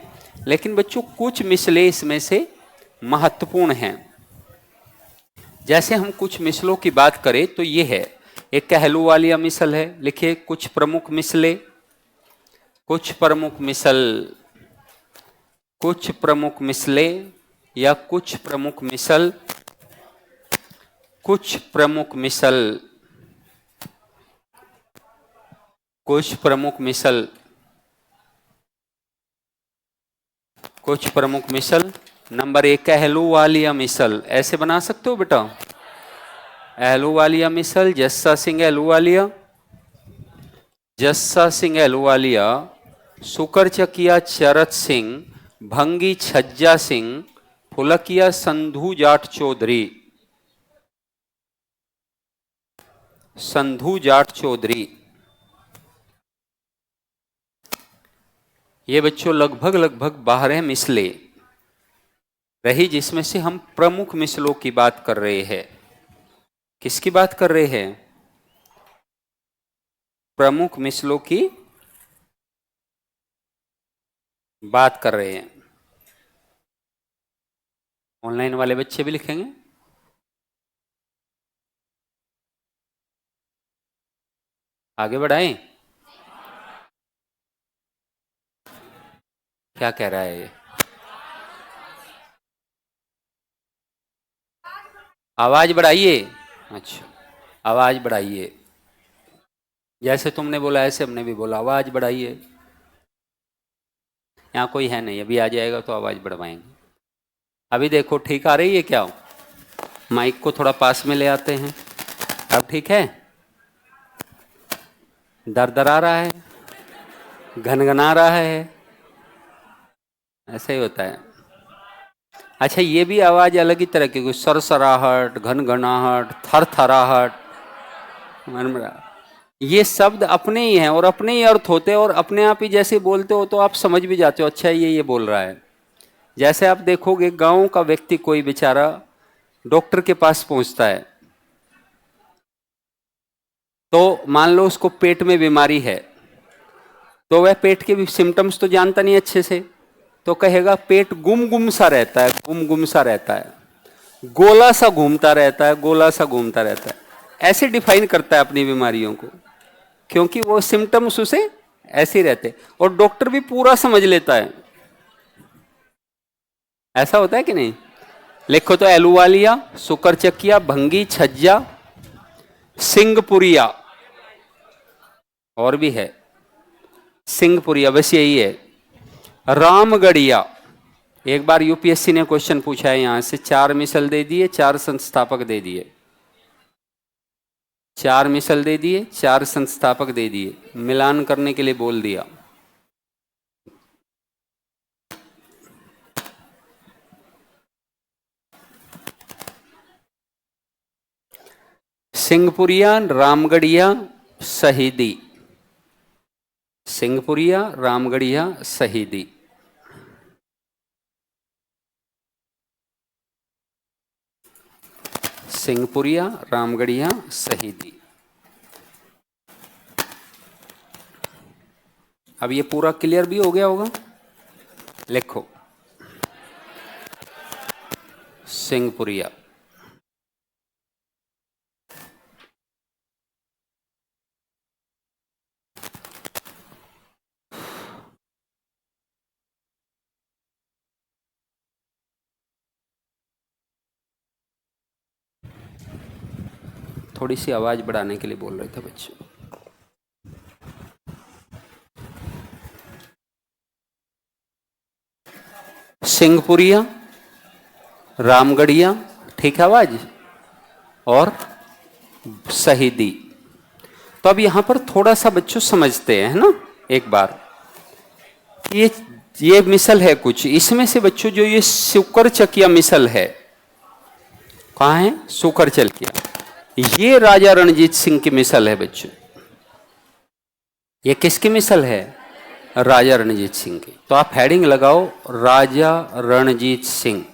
लेकिन बच्चों कुछ मिसले इसमें से महत्वपूर्ण हैं। जैसे हम कुछ मिसलों की बात करें तो ये है, एक कहलूवालिया मिसल है। लिखिए कुछ प्रमुख मिसले, कुछ प्रमुख मिसल, कुछ प्रमुख मिसलें या कुछ प्रमुख मिसल, कुछ प्रमुख मिसल, कुछ प्रमुख मिसल, कुछ प्रमुख मिसल। नंबर 1 अहलूवालिया मिसल, ऐसे बना सकते हो बेटा। अहलूवालिया मिसल, जस्सा सिंह अहलूवालिया, जस्सा सिंह अहलूवालिया, सुकरचकिया चरत सिंह, भंगी छज्जा सिंह, फुलकिया संधू जाट चौधरी, संधू जाट चौधरी। ये बच्चों लगभग लगभग 12 मिसले रही, जिसमें से हम प्रमुख मिसलों की बात कर रहे हैं। किसकी बात कर रहे हैं? प्रमुख मिसलों की बात कर रहे हैं। ऑनलाइन वाले बच्चे भी लिखेंगे। आगे बढ़ाएं। क्या कह रहा है ये? आवाज बढ़ाइए। अच्छा, आवाज बढ़ाइए। जैसे तुमने बोला ऐसे हमने भी बोला, आवाज बढ़ाइए। यहाँ कोई है नहीं, अभी आ जाएगा तो आवाज बढ़वाएंगे। अभी देखो ठीक आ रही है क्या? माइक को थोड़ा पास में ले आते हैं। अब ठीक है? दरदरा रहा है, घनघना रहा है, ऐसा ही होता है। अच्छा, ये भी आवाज अलग ही तरह की, सरसराहट, घनघनाहट, थरथराहट, ये शब्द अपने ही हैं और अपने ही अर्थ होते हैं, और अपने आप ही जैसे बोलते हो तो आप समझ भी जाते हो, अच्छा ये बोल रहा है। जैसे आप देखोगे गांव का व्यक्ति कोई बेचारा डॉक्टर के पास पहुंचता है, तो मान लो उसको पेट में बीमारी है, तो वह पेट के भी सिम्टम्स तो जानता नहीं अच्छे से, तो कहेगा पेट गुम गुम सा रहता है, गुम गुम सा रहता है, गोला सा घूमता रहता है, गोला सा घूमता रहता है, ऐसे डिफाइन करता है अपनी बीमारियों को, क्योंकि वो सिम्टम्स उसे ऐसे ही रहते, और डॉक्टर भी पूरा समझ लेता है। ऐसा होता है कि नहीं? लिखो तो एलुवालिया, सुकरचकिया, भंगी छज्जा, सिंहपुरिया, और भी है सिंहपुरिया, बस यही है। रामगढ़िया, एक बार यूपीएससी ने क्वेश्चन पूछा है यहां से, 4 मिसल दे दिए, 4 संस्थापक दे दिए, 4 मिसल दे दिए, 4 संस्थापक दे दिए, मिलान करने के लिए बोल दिया। सिंहपुरिया, रामगढ़िया, शहीदी, सिंहपुरिया, रामगढ़िया, शहीदी। सिंहपुरिया, रामगढ़िया, शहीदी। अब ये पूरा क्लियर भी हो गया होगा। लिखो सिंहपुरिया, थोड़ी सी आवाज बढ़ाने के लिए बोल रहे थे बच्चे। सिंहपुरिया, रामगढ़िया, ठीक है आवाज, और शहीदी। तो अब यहां पर थोड़ा सा बच्चों समझते हैं ना एक बार। ये मिसल है कुछ, इसमें से बच्चों जो ये सुकरचकिया मिसल है, कहाँ है? सुकरचकिया, ये राजा रणजीत सिंह की मिसल है बच्चों। ये किसकी मिसल है? राजा रणजीत सिंह की। तो आप हेडिंग लगाओ राजा रणजीत सिंह,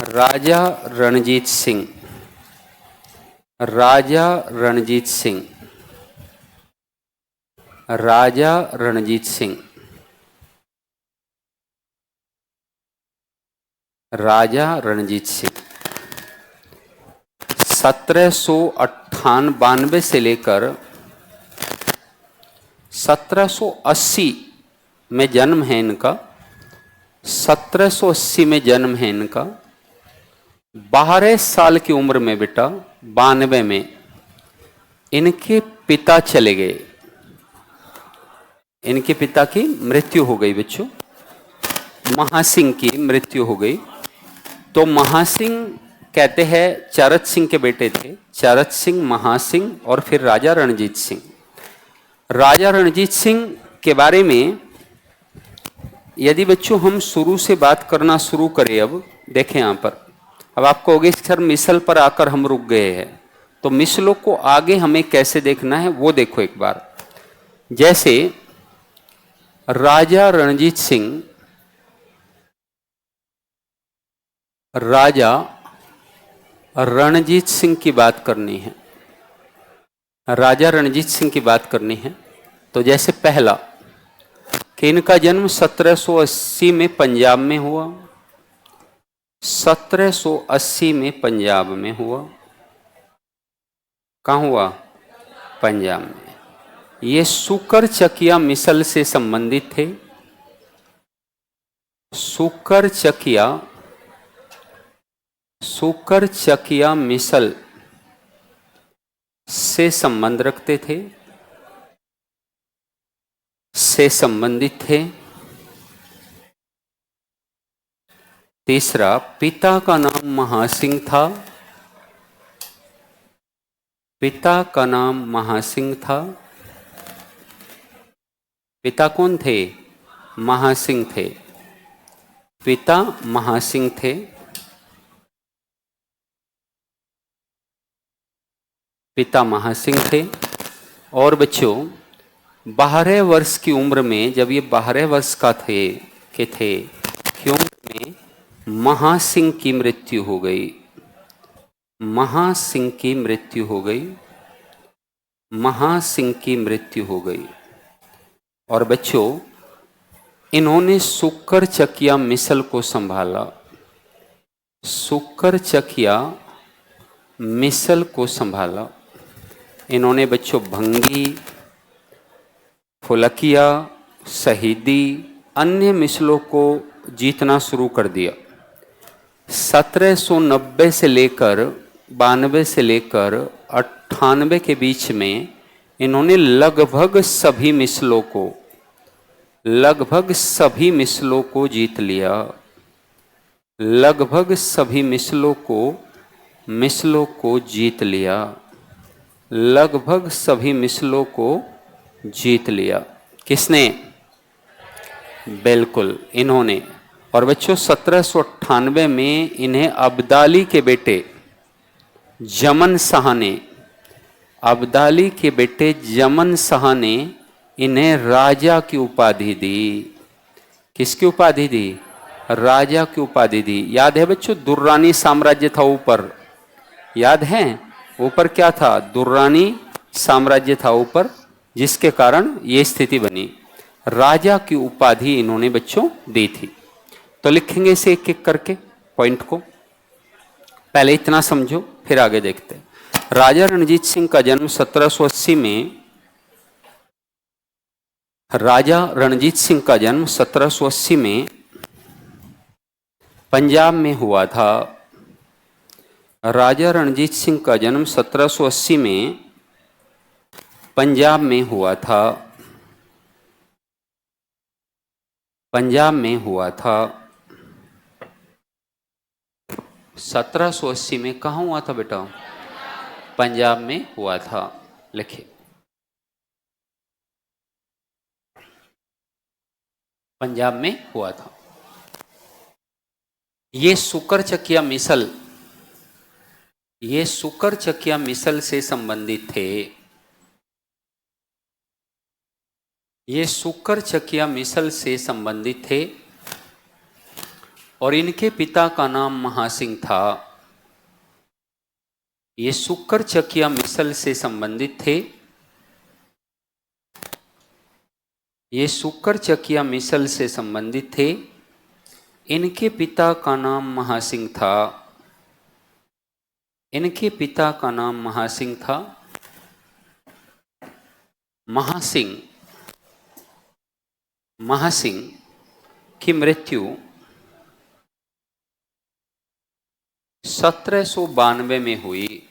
राजा रणजीत सिंह, राजा रणजीत सिंह, राजा रणजीत सिंह, राजा रणजीत सिंह। 1792 से लेकर 1780 में जन्म है इनका, 1780 में जन्म है इनका। 12 साल की उम्र में बेटा 92 में इनके पिता चले गए, इनके पिता की मृत्यु हो गई बच्चों, महासिंह की मृत्यु हो गई। तो महासिंह कहते हैं चरत सिंह के बेटे थे, चरत सिंह, महासिंह और फिर राजा रणजीत सिंह। राजा रणजीत सिंह के बारे में यदि बच्चों हम शुरू से बात करना शुरू करें, अब देखें यहां पर, अब आपको होगी सर मिसल पर आकर हम रुक गए हैं, तो मिसलों को आगे हमें कैसे देखना है वो देखो एक बार। जैसे राजा रणजीत सिंह, राजा रणजीत सिंह की बात करनी है, राजा रणजीत सिंह की बात करनी है। तो जैसे पहला कि इनका जन्म 1780 में पंजाब में हुआ, 1780 में पंजाब में हुआ। कहाँ हुआ? पंजाब में। ये सुकर चकिया मिसल से संबंधित थे, सुकर चकिया मिसल से संबंध रखते थे, से संबंधित थे। तीसरा, पिता का नाम महासिंह था, पिता का नाम महासिंह था। पिता कौन थे? महासिंह थे, पिता महासिंह थे। पिता महासिंह थे। और बच्चों 12 वर्ष की उम्र में, जब ये 12 वर्ष का थे की उम्र में महासिंह की मृत्यु हो गई, महासिंह की मृत्यु हो गई, महासिंह की मृत्यु हो गई। और बच्चों इन्होंने सुकर चकिया मिसल को संभाला, सुकर चकिया मिसल को संभाला। इन्होंने बच्चों भंगी, फुलकिया, शहीदी, अन्य मिसलों को जीतना शुरू कर दिया। 1790 से लेकर 92 से लेकर 98 के बीच में इन्होंने लगभग सभी मिसलों को जीत लिया, लगभग सभी मिसलों को जीत लिया, लगभग सभी मिसलों को जीत लिया। किसने? बिल्कुल इन्होंने। और बच्चों 1798 में इन्हें अब्दाली के बेटे जमन शाह ने, अब्दाली के बेटे जमन शाह ने इन्हें राजा की उपाधि दी। किसकी उपाधि दी? राजा की उपाधि दी। याद है बच्चों दुर्रानी साम्राज्य था ऊपर, याद है ऊपर क्या था? दुर्रानी साम्राज्य था ऊपर, जिसके कारण ये स्थिति बनी। राजा की उपाधि इन्होंने बच्चों दी थी। तो लिखेंगे इसे एक एक करके पॉइंट को, पहले इतना समझो फिर आगे देखते हैं। राजा रणजीत सिंह का जन्म 1780 में, राजा रणजीत सिंह का जन्म 1780 में पंजाब में हुआ था। राजा रणजीत सिंह का जन्म 1780 में पंजाब में हुआ था, पंजाब में हुआ था। 1780 में कहाँ हुआ था बेटा? पंजाब में हुआ था। लिखिए पंजाब में हुआ था। ये सुकर चकिया मिसल, ये सुकर चकिया मिसल से संबंधित थे, ये सुकर चकिया मिसल से संबंधित थे। और इनके पिता का नाम महासिंह था। ये सुकर चकिया मिसल से संबंधित थे, ये सुकर चकिया मिसल से संबंधित थे। इनके पिता का नाम महासिंह था, इनके पिता का नाम महासिंह था। महासिंह महासिंह की मृत्यु 1792 में हुई।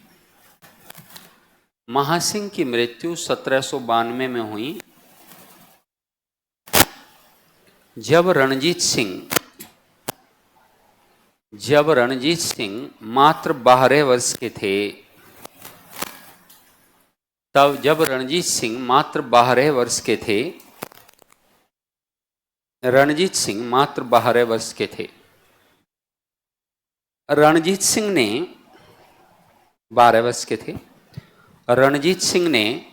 महासिंह की मृत्यु 1792 में हुई, जब रणजीत सिंह मात्र 12 वर्ष के थे। जब रणजीत सिंह मात्र 12 वर्ष के थे, रणजीत सिंह मात्र 12 वर्ष के थे। रणजीत सिंह ने 12 वर्ष के थे। रणजीत सिंह ने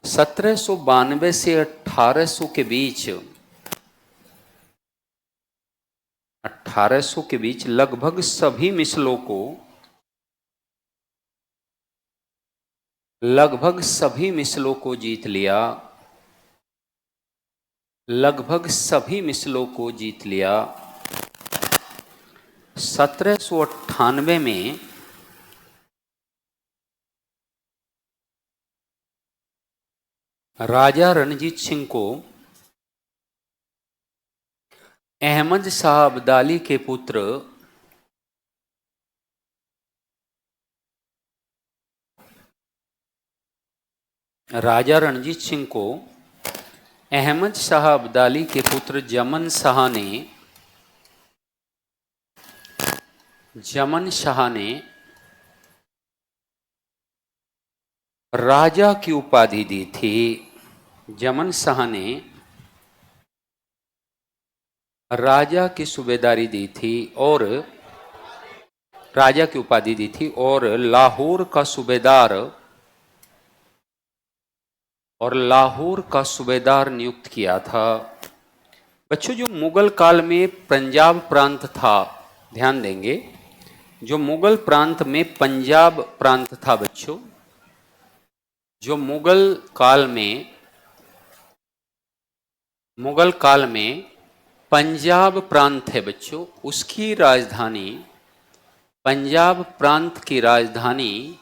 1792 से 1800 के बीच 1800 के बीच लगभग सभी मिसलों को जीत लिया। लगभग सभी मिसलों को जीत लिया। 1798 में राजा रणजीत सिंह को अहमद शाह अब्दाली के पुत्र राजा रणजीत सिंह को अहमद शाह अब्दाली के पुत्र जमन शाह ने राजा की उपाधि दी थी। जमन शाह ने राजा की सूबेदारी दी थी और राजा की उपाधि दी थी और लाहौर का सूबेदार नियुक्त किया था। बच्चों, जो मुगल काल में पंजाब प्रांत था, ध्यान देंगे, जो मुगल प्रांत में पंजाब प्रांत था बच्चों, जो मुगल काल में पंजाब प्रांत है बच्चों, उसकी राजधानी, पंजाब प्रांत की राजधानी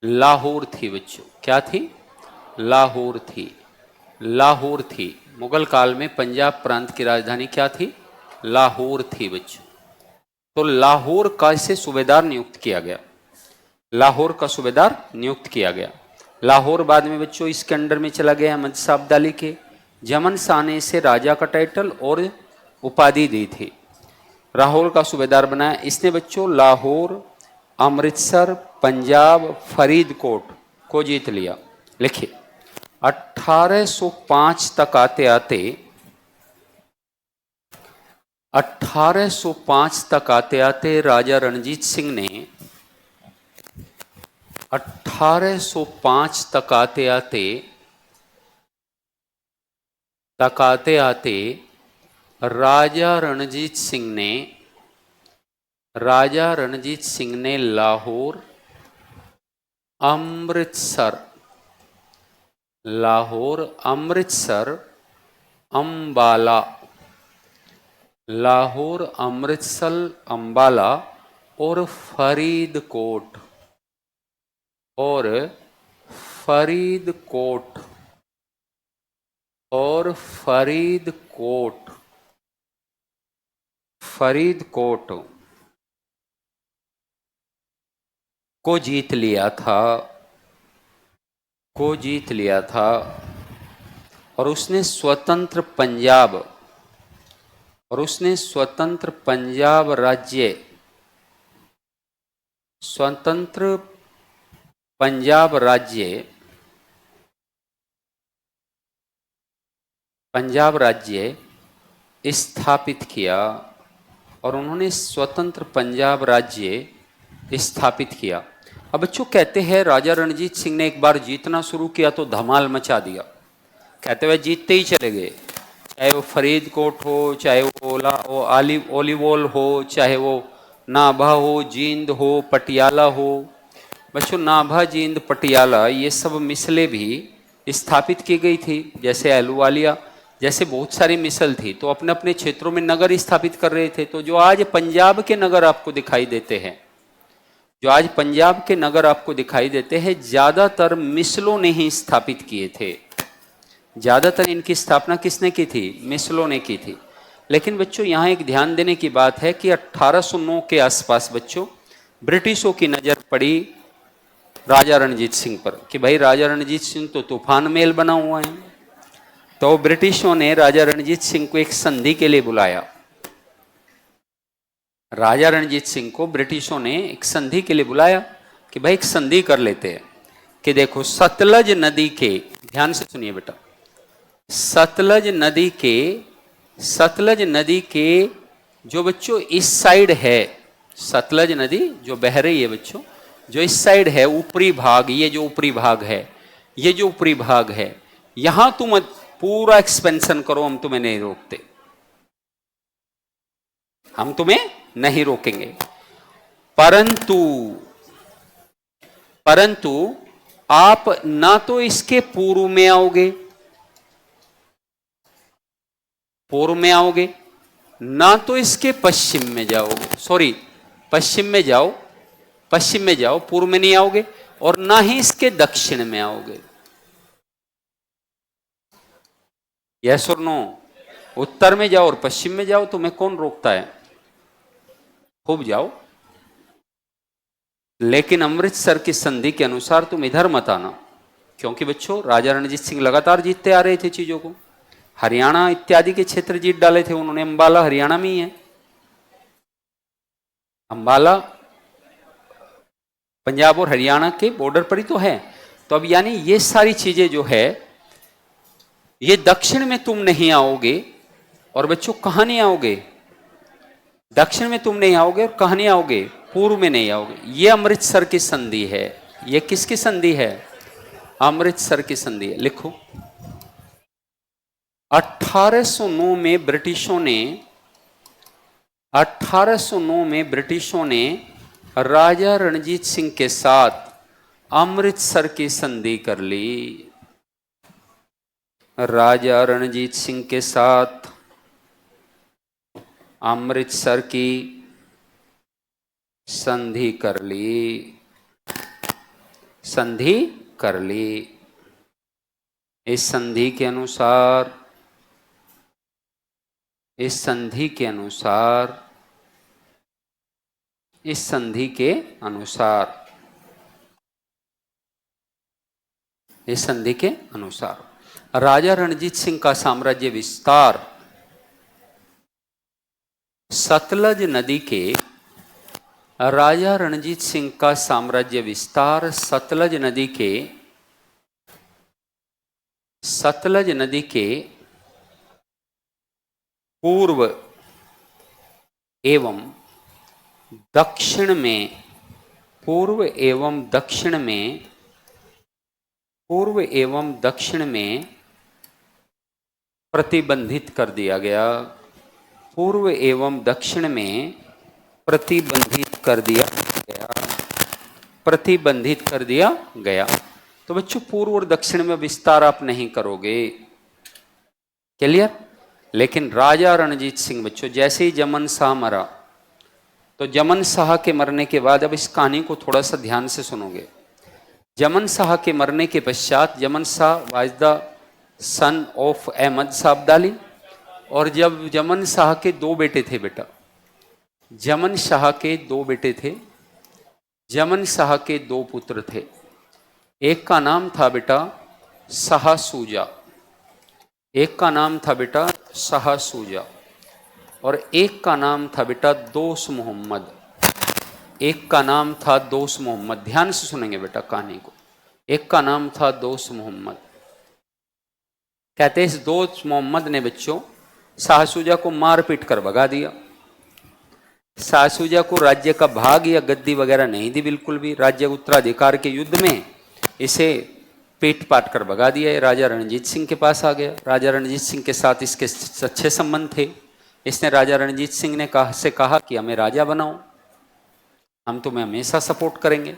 लाहौर थी बच्चों। क्या थी? लाहौर थी। मुगल काल में पंजाब प्रांत की राजधानी क्या थी? लाहौर थी बच्चों। तो लाहौर का इसे सूबेदार नियुक्त किया गया। लाहौर बाद में बच्चों इसके अंडर में चला गया अहमद शाह अब्दाली के। जमन शाह ने इसे राजा का टाइटल और उपाधि दी थी। लाहौर का सूबेदार बनाया इसने बच्चों। लाहौर, अमृतसर, पंजाब, फरीदकोट को जीत लिया। लिखिए, 1805 तक आते आते राजा रणजीत सिंह ने 1805 तक आते आते राजा रणजीत सिंह ने लाहौर, अमृतसर, अंबाला और फरीदकोट को जीत लिया था और उसने स्वतंत्र पंजाब राज्य स्थापित किया और उन्होंने स्वतंत्र पंजाब राज्य स्थापित किया। अब बच्चों कहते हैं राजा रणजीत सिंह ने एक बार जीतना शुरू किया तो धमाल मचा दिया। कहते हुए जीतते ही चले गए, चाहे वो फरीदकोट हो, चाहे वो ओलिवोल हो, चाहे वो नाभा हो, जींद हो, पटियाला हो। बच्चों, नाभा, जींद, पटियाला ये सब मिसलें भी स्थापित की गई थी, जैसे अहलूवालिया, जैसे बहुत सारी मिसल थी। तो अपने अपने क्षेत्रों में नगर स्थापित कर रहे थे। तो जो आज पंजाब के नगर आपको दिखाई देते हैं, जो आज पंजाब के नगर आपको दिखाई देते हैं, ज्यादातर मिस्लों ने ही स्थापित किए थे। ज्यादातर इनकी स्थापना किसने की थी? मिस्लों ने की थी। लेकिन बच्चों यहाँ एक ध्यान देने की बात है कि 1809 के आसपास बच्चों ब्रिटिशों की नजर पड़ी राजा रणजीत सिंह पर कि भाई राजा रणजीत सिंह तो तूफान मेल बना हुआ है। तो ब्रिटिशों ने राजा रणजीत सिंह को एक संधि के लिए बुलाया। राजा रणजीत सिंह को ब्रिटिशों ने एक संधि के लिए बुलाया कि भाई एक संधि कर लेते हैं कि देखो सतलज नदी के, ध्यान से सुनिए बेटा, सतलज नदी के जो बच्चों इस साइड है, सतलज नदी जो बह रही है बच्चों, जो इस साइड है ऊपरी भाग, ये जो ऊपरी भाग है, ये जो ऊपरी भाग है, यहां तुम पूरा एक्सपेंशन करो, हम तुम्हें नहीं रोकते, हम तुम्हें नहीं रोकेंगे। परंतु आप ना तो इसके पूर्व में आओगे, ना तो इसके पश्चिम में जाओगे, सॉरी पश्चिम में जाओ, पूर्व में नहीं आओगे, और ना ही इसके दक्षिण में आओगे। यस और नो? उत्तर में जाओ और पश्चिम में जाओ, तुम्हें कौन रोकता है? खूब जाओ, लेकिन अमृतसर की संधि के अनुसार तुम इधर मत आना, क्योंकि बच्चों राजा रणजीत सिंह लगातार जीतते आ रहे थे चीजों को। हरियाणा इत्यादि के क्षेत्र जीत डाले थे उन्होंने। अंबाला हरियाणा में ही है, अंबाला पंजाब और हरियाणा के बॉर्डर पर ही तो है। तो अब यानी ये सारी चीजें जो है, ये दक्षिण में तुम नहीं आओगे, और बच्चों कहां नहीं आओगे? दक्षिण में तुम नहीं आओगे, और कहां नहीं आओगे? पूर्व में नहीं आओगे। ये अमृतसर की संधि है। ये किसकी संधि है? अमृतसर की संधि है। लिखो, 1809 में ब्रिटिशों ने राजा रणजीत सिंह के साथ अमृतसर की संधि कर ली। राजा रणजीत सिंह के साथ अमृतसर की संधि कर ली। इस संधि के अनुसार इस संधि के अनुसार राजा रणजीत सिंह का साम्राज्य विस्तार सतलज नदी के सतलज नदी के पूर्व एवं दक्षिण में प्रतिबंधित कर दिया गया। प्रतिबंधित कर दिया गया। तो बच्चों पूर्व और दक्षिण में विस्तार आप नहीं करोगे, क्लियर? लेकिन राजा रणजीत सिंह बच्चों जैसे ही जमन शाह मरा, तो जमन शाह के मरने के बाद, अब इस कहानी को थोड़ा सा ध्यान से सुनोगे। जमन शाह के मरने के पश्चात, Zaman Shah was the son of Ahmad Shah Abdali, और जब जमन शाह के दो बेटे थे बेटा, जमन शाह के दो पुत्र थे। एक का नाम था बेटा शाह सूजा, और एक का नाम था बेटा दोस्त मोहम्मद। ध्यान से सुनेंगे बेटा कहानी को। एक का नाम था दोस्त मोहम्मद। कहते हैं इस दोस्त मोहम्मद ने बच्चों शाह सूजा को मार पीट कर भगा दिया। शाह सूजा को राज्य का भाग या गद्दी वगैरह नहीं दी बिल्कुल भी। राज्य उत्तराधिकार के युद्ध में इसे पीट पाट कर भगा दिया। ये राजा रणजीत सिंह के पास आ गया। राजा रणजीत सिंह के साथ इसके अच्छे संबंध थे। इसने राजा रणजीत सिंह ने कहा कि हमें राजा बनाओ, हम तुम्हें हमेशा सपोर्ट करेंगे।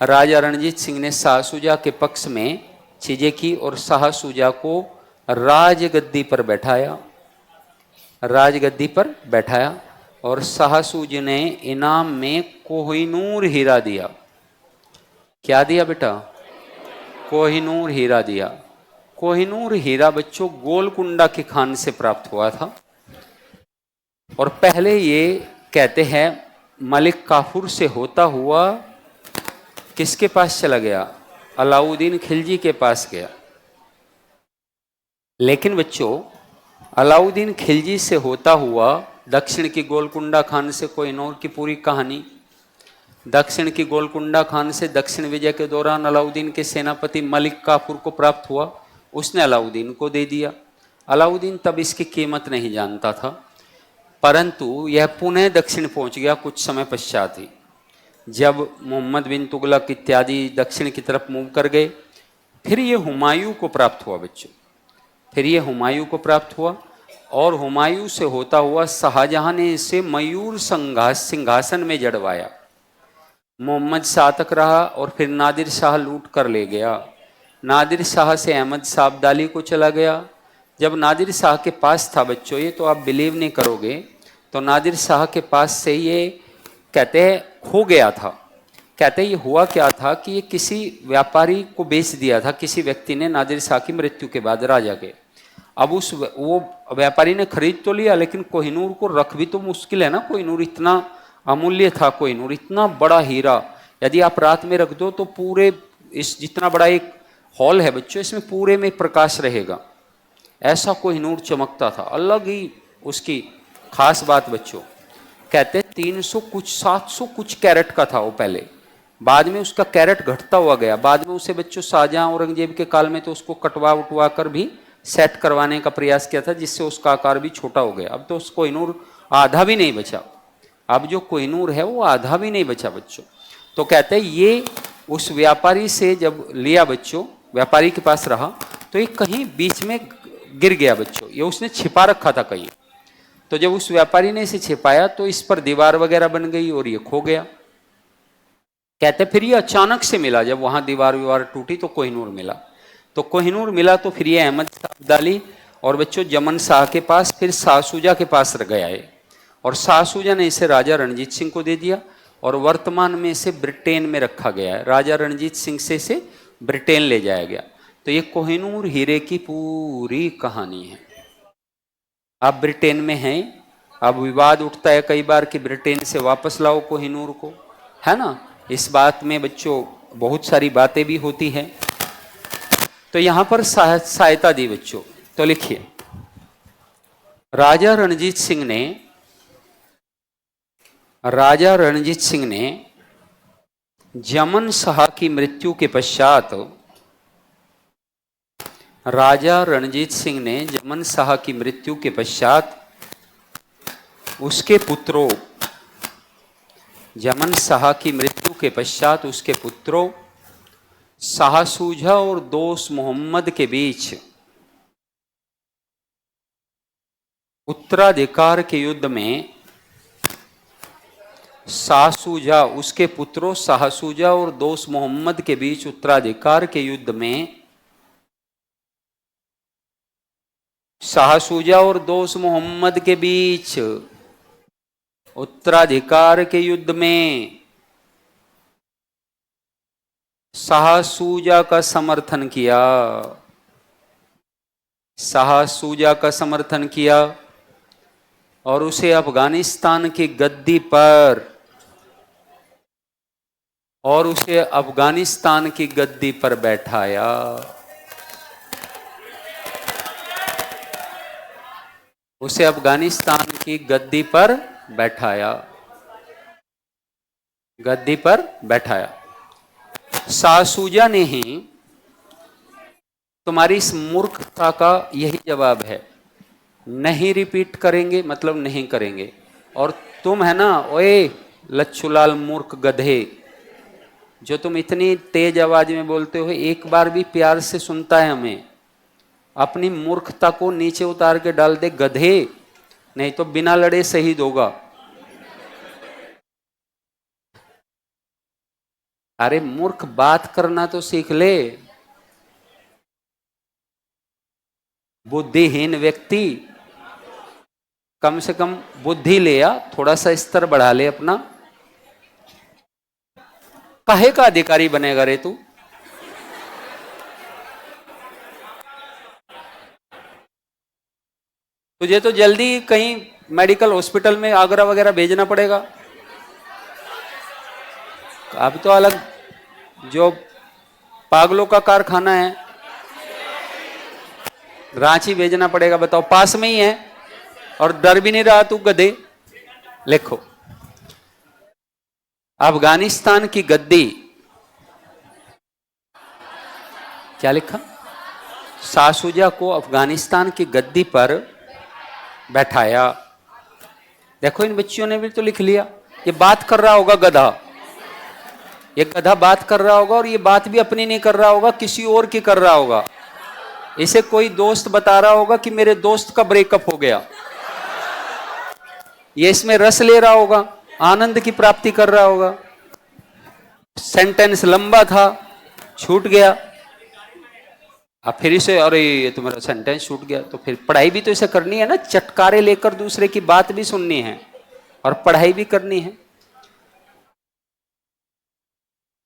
राजा रणजीत सिंह ने शाह सूजा के पक्ष में चीजें की और शाह सूजा को राजगद्दी पर बैठाया। और साहसूज ने इनाम में कोहिनूर हीरा दिया। क्या दिया बेटा? कोहिनूर हीरा दिया। कोहिनूर हीरा बच्चों गोलकुंडा के खान से प्राप्त हुआ था। और पहले ये कहते हैं मलिक काफूर से होता हुआ किसके पास चला गया? अलाउद्दीन खिलजी के पास गया। लेकिन बच्चों अलाउद्दीन खिलजी से होता हुआ दक्षिण की गोलकुंडा खान से कोहिनूर की पूरी कहानी, दक्षिण की गोलकुंडा खान से दक्षिण विजय के दौरान अलाउद्दीन के सेनापति मलिक काफूर को प्राप्त हुआ। उसने अलाउद्दीन को दे दिया। अलाउद्दीन तब इसकी कीमत नहीं जानता था, परंतु यह पुनः दक्षिण पहुंच गया कुछ समय पश्चात ही। जब मोहम्मद बिन तुगलक इत्यादि दक्षिण की तरफ मूव कर गए, फिर ये हुमायूं को प्राप्त हुआ बच्चों, फिर ये हुमायूं को प्राप्त हुआ। और हुमायूं से होता हुआ शाहजहां ने इसे मयूर सिंहासन में जड़वाया। मोहम्मद शाह तक रहा और फिर नादिर शाह लूट कर ले गया। नादिर शाह से अहमद शाह अब्दाली को चला गया। जब नादिर शाह के पास था बच्चों, ये तो आप बिलीव नहीं करोगे, तो नादिर शाह के पास से ये कहते हैं खो गया था। कहते ये हुआ क्या था कि ये किसी व्यापारी को बेच दिया था किसी व्यक्ति ने नादिर शाह की मृत्यु के बाद राजा के। अब वो व्यापारी ने खरीद तो लिया, लेकिन कोहिनूर को रख भी तो मुश्किल है ना। कोहिनूर इतना अमूल्य था, कोहिनूर इतना बड़ा हीरा, यदि आप रात में रख दो तो पूरे इस जितना बड़ा एक हॉल है बच्चों, इसमें पूरे में प्रकाश रहेगा। ऐसा कोहिनूर चमकता था, अलग ही उसकी खास बात बच्चों। कहते 300 कुछ 700 कुछ कैरेट का था वो पहले, बाद में उसका कैरेट घटता हुआ गया। बाद में उसे बच्चों शाहजहां औरंगजेब के काल में तो उसको कटवा उठवा कर भी सेट करवाने का प्रयास किया था, जिससे उसका आकार भी छोटा हो गया। अब तो उस कोहिनूर आधा भी नहीं बचा। अब जो कोहिनूर है वो आधा भी नहीं बचा बच्चों। तो कहते हैं ये उस व्यापारी से जब लिया बच्चों, व्यापारी के पास रहा, तो ये कहीं बीच में गिर गया बच्चों। ये उसने छिपा रखा था कहीं। तो जब उस व्यापारी ने इसे छिपाया तो इस पर दीवार वगैरह बन गई और ये खो गया। कहते फिर ये अचानक से मिला, जब वहां दीवार विवार टूटी तो कोहिनूर मिला। तो कोहिनूर मिला तो फिर ये अहमद शाह अब्दाली और बच्चों जमन शाह के पास, फिर शाहसूजा के पास गया है। और शाहसूजा ने इसे राजा रणजीत सिंह को दे दिया और वर्तमान में इसे ब्रिटेन में रखा गया है। राजा रणजीत सिंह से इसे ब्रिटेन ले जाया गया। तो ये कोहिनूर हीरे की पूरी कहानी है। अब ब्रिटेन में हैं। अब विवाद उठता है कई बार कि ब्रिटेन से वापस लाओ कोहिनूर को, है ना। इस बात में बच्चों बहुत सारी बातें भी होती हैं। तो यहां पर सहायता दी बच्चों। तो लिखिए, राजा रणजीत सिंह ने जमन शाह की मृत्यु के पश्चात, राजा रणजीत सिंह ने जमन शाह की मृत्यु के पश्चात उसके पुत्रों, जमन शाह की मृत्यु के पश्चात उसके पुत्रों शाहसूजा और दोस्त मोहम्मद के बीच उत्तराधिकार के युद्ध में शाहसूजा, उसके पुत्रों शाहसूजा और दोस्त मोहम्मद के बीच उत्तराधिकार के युद्ध में, शाहसूजा और दोस्त मोहम्मद के बीच उत्तराधिकार के युद्ध में शाहसूजा का समर्थन किया, शाहसूजा का समर्थन किया और उसे अफगानिस्तान की गद्दी पर, और उसे अफगानिस्तान की गद्दी पर बैठाया। उसे अफगानिस्तान की गद्दी पर बैठाया, गद्दी पर बैठाया। शाहसूजा ने ही तुम्हारी इस मूर्खता का यही जवाब है। नहीं रिपीट करेंगे मतलब नहीं करेंगे। और तुम है ना, ओए लच्छूलाल मूर्ख गधे, जो तुम इतनी तेज आवाज में बोलते हो, एक बार भी प्यार से सुनता है हमें। अपनी मूर्खता को नीचे उतार के डाल दे गधे, नहीं तो बिना लड़े शहीद होगा। अरे मूर्ख, बात करना तो सीख ले। बुद्धिहीन व्यक्ति, कम से कम बुद्धि ले आ, थोड़ा सा स्तर बढ़ा ले अपना। काहे का अधिकारी बनेगा रे तू? तुझे तो जल्दी कहीं मेडिकल हॉस्पिटल में आगरा वगैरह भेजना पड़ेगा। अब तो अलग जो पागलों का कारखाना है, रांची भेजना पड़ेगा। बताओ, पास में ही है और डर भी नहीं रहा तू गधे। लिखो, अफगानिस्तान की गद्दी, क्या लिखा? शाह शुजा को अफगानिस्तान की गद्दी पर बैठाया। देखो, इन बच्चियों ने भी तो लिख लिया। ये बात कर रहा होगा गधा, ये गधा बात कर रहा होगा, और ये बात भी अपनी नहीं कर रहा होगा, किसी और की कर रहा होगा। इसे कोई दोस्त बता रहा होगा कि मेरे दोस्त का ब्रेकअप हो गया, ये इसमें रस ले रहा होगा, आनंद की प्राप्ति कर रहा होगा। सेंटेंस लंबा था, छूट गया। अब फिर इसे, अरे ये तुम्हारा सेंटेंस छूट गया, तो फिर पढ़ाई भी तो इसे करनी है ना। चटकारे लेकर दूसरे की बात भी सुननी है और पढ़ाई भी करनी है।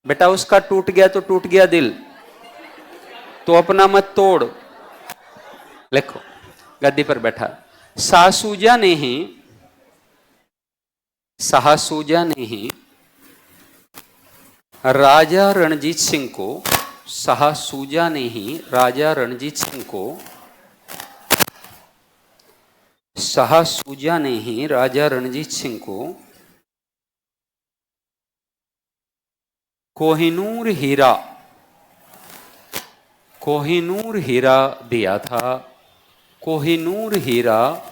बेटा, उसका टूट गया तो टूट गया दिल, तो अपना मत तोड़। लिखो, गद्दी पर बैठा। शाहसूजा ने ही राजा रणजीत सिंह को, शाहसूजा ने ही राजा रणजीत सिंह को, शाहसूजा ने ही राजा रणजीत सिंह को कोहिनूर हीरा दिया था, कोहिनूर हीरा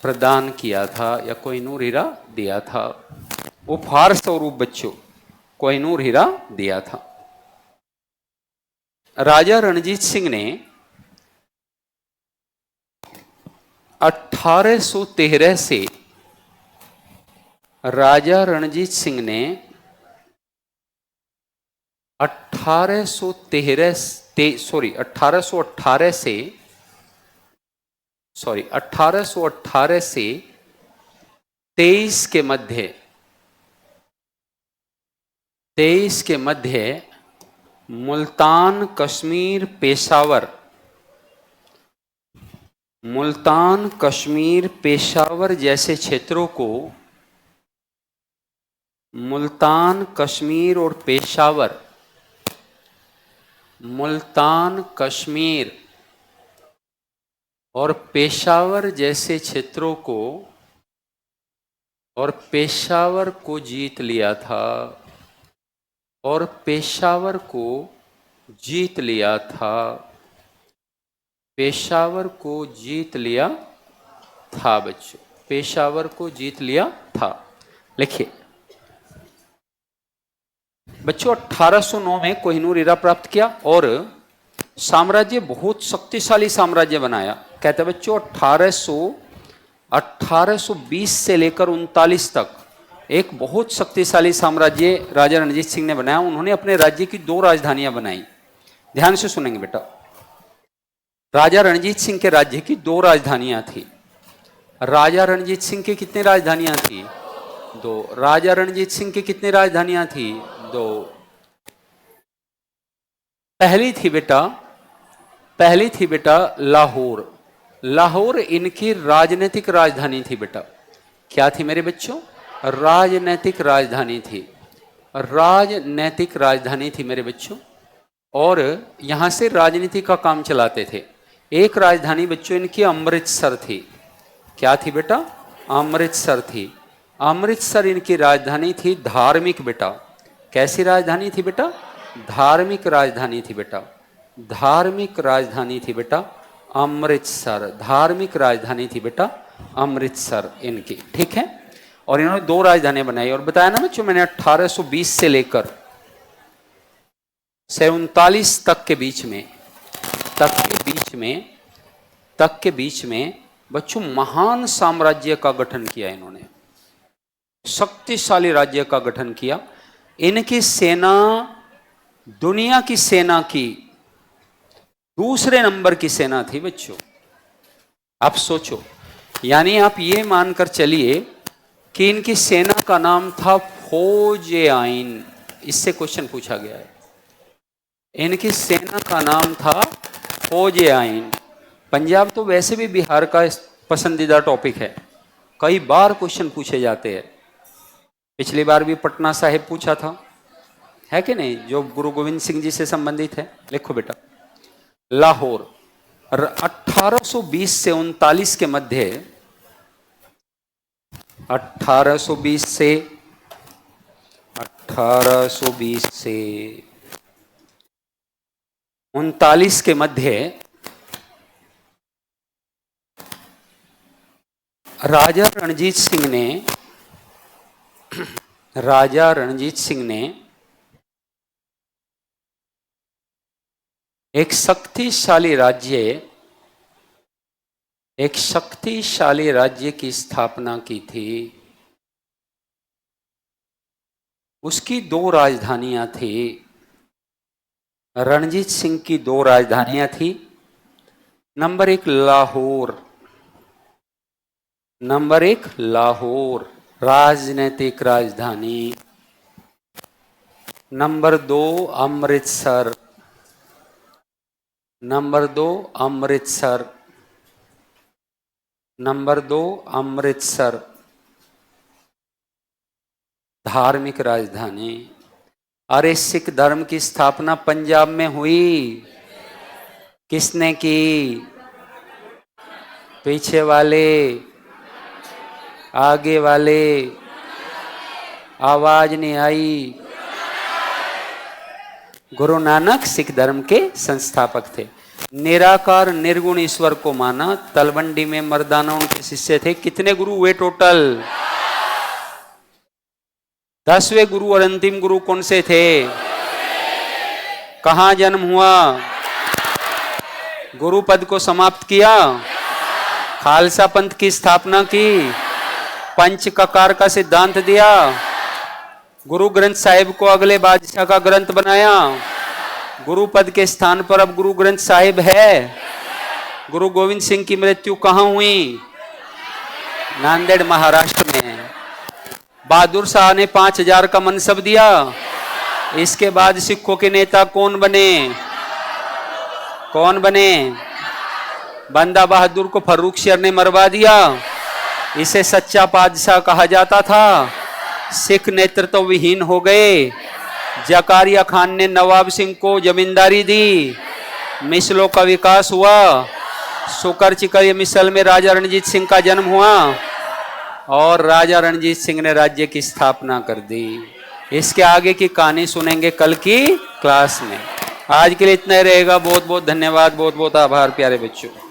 प्रदान किया था, या कोहिनूर हीरा दिया था। उपहार स्वरूप बच्चों कोहिनूर हीरा दिया था। राजा रणजीत सिंह ने 1813 से, राजा रणजीत सिंह ने 1818 से 23 के मध्य मुल्तान, कश्मीर, पेशावर जैसे क्षेत्रों को, मुल्तान, कश्मीर और पेशावर, मुल्तान, कश्मीर और पेशावर जैसे क्षेत्रों को, और पेशावर को जीत लिया था, और पेशावर को जीत लिया था, पेशावर को जीत लिया था बच्चों, पेशावर को जीत लिया था। लिखिए बच्चों, 1809 में कोहिनूर हीरा प्राप्त किया और साम्राज्य, बहुत शक्तिशाली साम्राज्य बनाया। कहते हैं बच्चों, 1820 से लेकर 39 तक एक बहुत शक्तिशाली साम्राज्य राजा रणजीत सिंह ने बनाया। उन्होंने अपने राज्य की 2 राजधानियां बनाई। ध्यान से सुनेंगे बेटा, राजा रणजीत सिंह के राज्य की 2 राजधानियां थी। राजा रणजीत सिंह की कितनी राजधानियां थी? 2। राजा रणजीत सिंह की कितनी राजधानियां थी? 2। पहली थी बेटा लाहौर। लाहौर इनकी राजनीतिक राजधानी थी बेटा। क्या थी मेरे बच्चों? राजनैतिक राजधानी थी, राजनैतिक राजधानी थी मेरे बच्चों। और यहां से राजनीति का काम चलाते थे। एक राजधानी बच्चों इनकी अमृतसर थी। क्या थी बेटा? अमृतसर थी। अमृतसर इनकी राजधानी थी। धार्मिक बेटा, कैसी राजधानी थी बेटा? धार्मिक राजधानी थी बेटा, धार्मिक राजधानी थी बेटा अमृतसर, धार्मिक राजधानी थी बेटा अमृतसर इनकी। ठीक है, और इन्होंने 2 राजधानियां बनाई। और बताया ना बच्चों मैंने, 1820 से लेकर 39 तक के बीच में बच्चों महान साम्राज्य का गठन किया इन्होंने, शक्तिशाली राज्य का गठन किया। इनकी सेना दुनिया की सेना की दूसरे नंबर की सेना थी बच्चों। आप सोचो, यानी आप ये मानकर चलिए कि इनकी सेना का नाम था फौज आइन। इससे क्वेश्चन पूछा गया है। इनकी सेना का नाम था फौज आइन। पंजाब तो वैसे भी बिहार का पसंदीदा टॉपिक है, कई बार क्वेश्चन पूछे जाते हैं। पिछली बार भी पटना साहिब पूछा था, है कि नहीं, जो गुरु गोविंद सिंह जी से संबंधित है। लिखो बेटा, लाहौर 1820 से 39 के मध्य, 1820 से 39 के मध्य राजा रणजीत सिंह ने एक शक्तिशाली राज्य की स्थापना की थी। उसकी 2 राजधानियां थी। रणजीत सिंह की 2 राजधानियां थी। नंबर 1 लाहौर, राजनीतिक राजधानी। नंबर 2 अमृतसर, नंबर 2 अमृतसर, धार्मिक राजधानी। अरे सिख धर्म की स्थापना पंजाब में हुई, किसने की? पीछे वाले, आगे वाले, आवाज नहीं आई। गुरु नानक सिख धर्म के संस्थापक थे। निराकार निर्गुण ईश्वर को माना। तलवंडी में मर्दाना उनके शिष्य थे। कितने गुरु हुए टोटल? 10वें गुरु और अंतिम गुरु कौन से थे? कहां जन्म हुआ? गुरु पद को समाप्त किया, खालसा पंथ की स्थापना की, पंच ककार का सिद्धांत दिया, गुरु ग्रंथ साहिब को अगले बादशाह का ग्रंथ बनाया। गुरु पद के स्थान पर अब गुरु ग्रंथ साहिब है। गुरु गोविंद सिंह की मृत्यु कहां हुई? नांदेड़ महाराष्ट्र में। बहादुर शाह ने 5000 का मनसब दिया। इसके बाद सिखों के नेता कौन बने? बंदा बहादुर को फर्रुख शेर ने मरवा दिया। इसे सच्चा बादशाह कहा जाता था। सिख नेतृत्व विहीन हो गए। जकारिया खान ने नवाब सिंह को जमींदारी दी। मिसलों का विकास हुआ। सुकर चिकर मिसल में राजा रणजीत सिंह का जन्म हुआ और राजा रणजीत सिंह ने राज्य की स्थापना कर दी। इसके आगे की कहानी सुनेंगे कल की क्लास में। आज के लिए इतना ही रहेगा। बहुत बहुत धन्यवाद, बहुत बहुत आभार प्यारे बच्चों।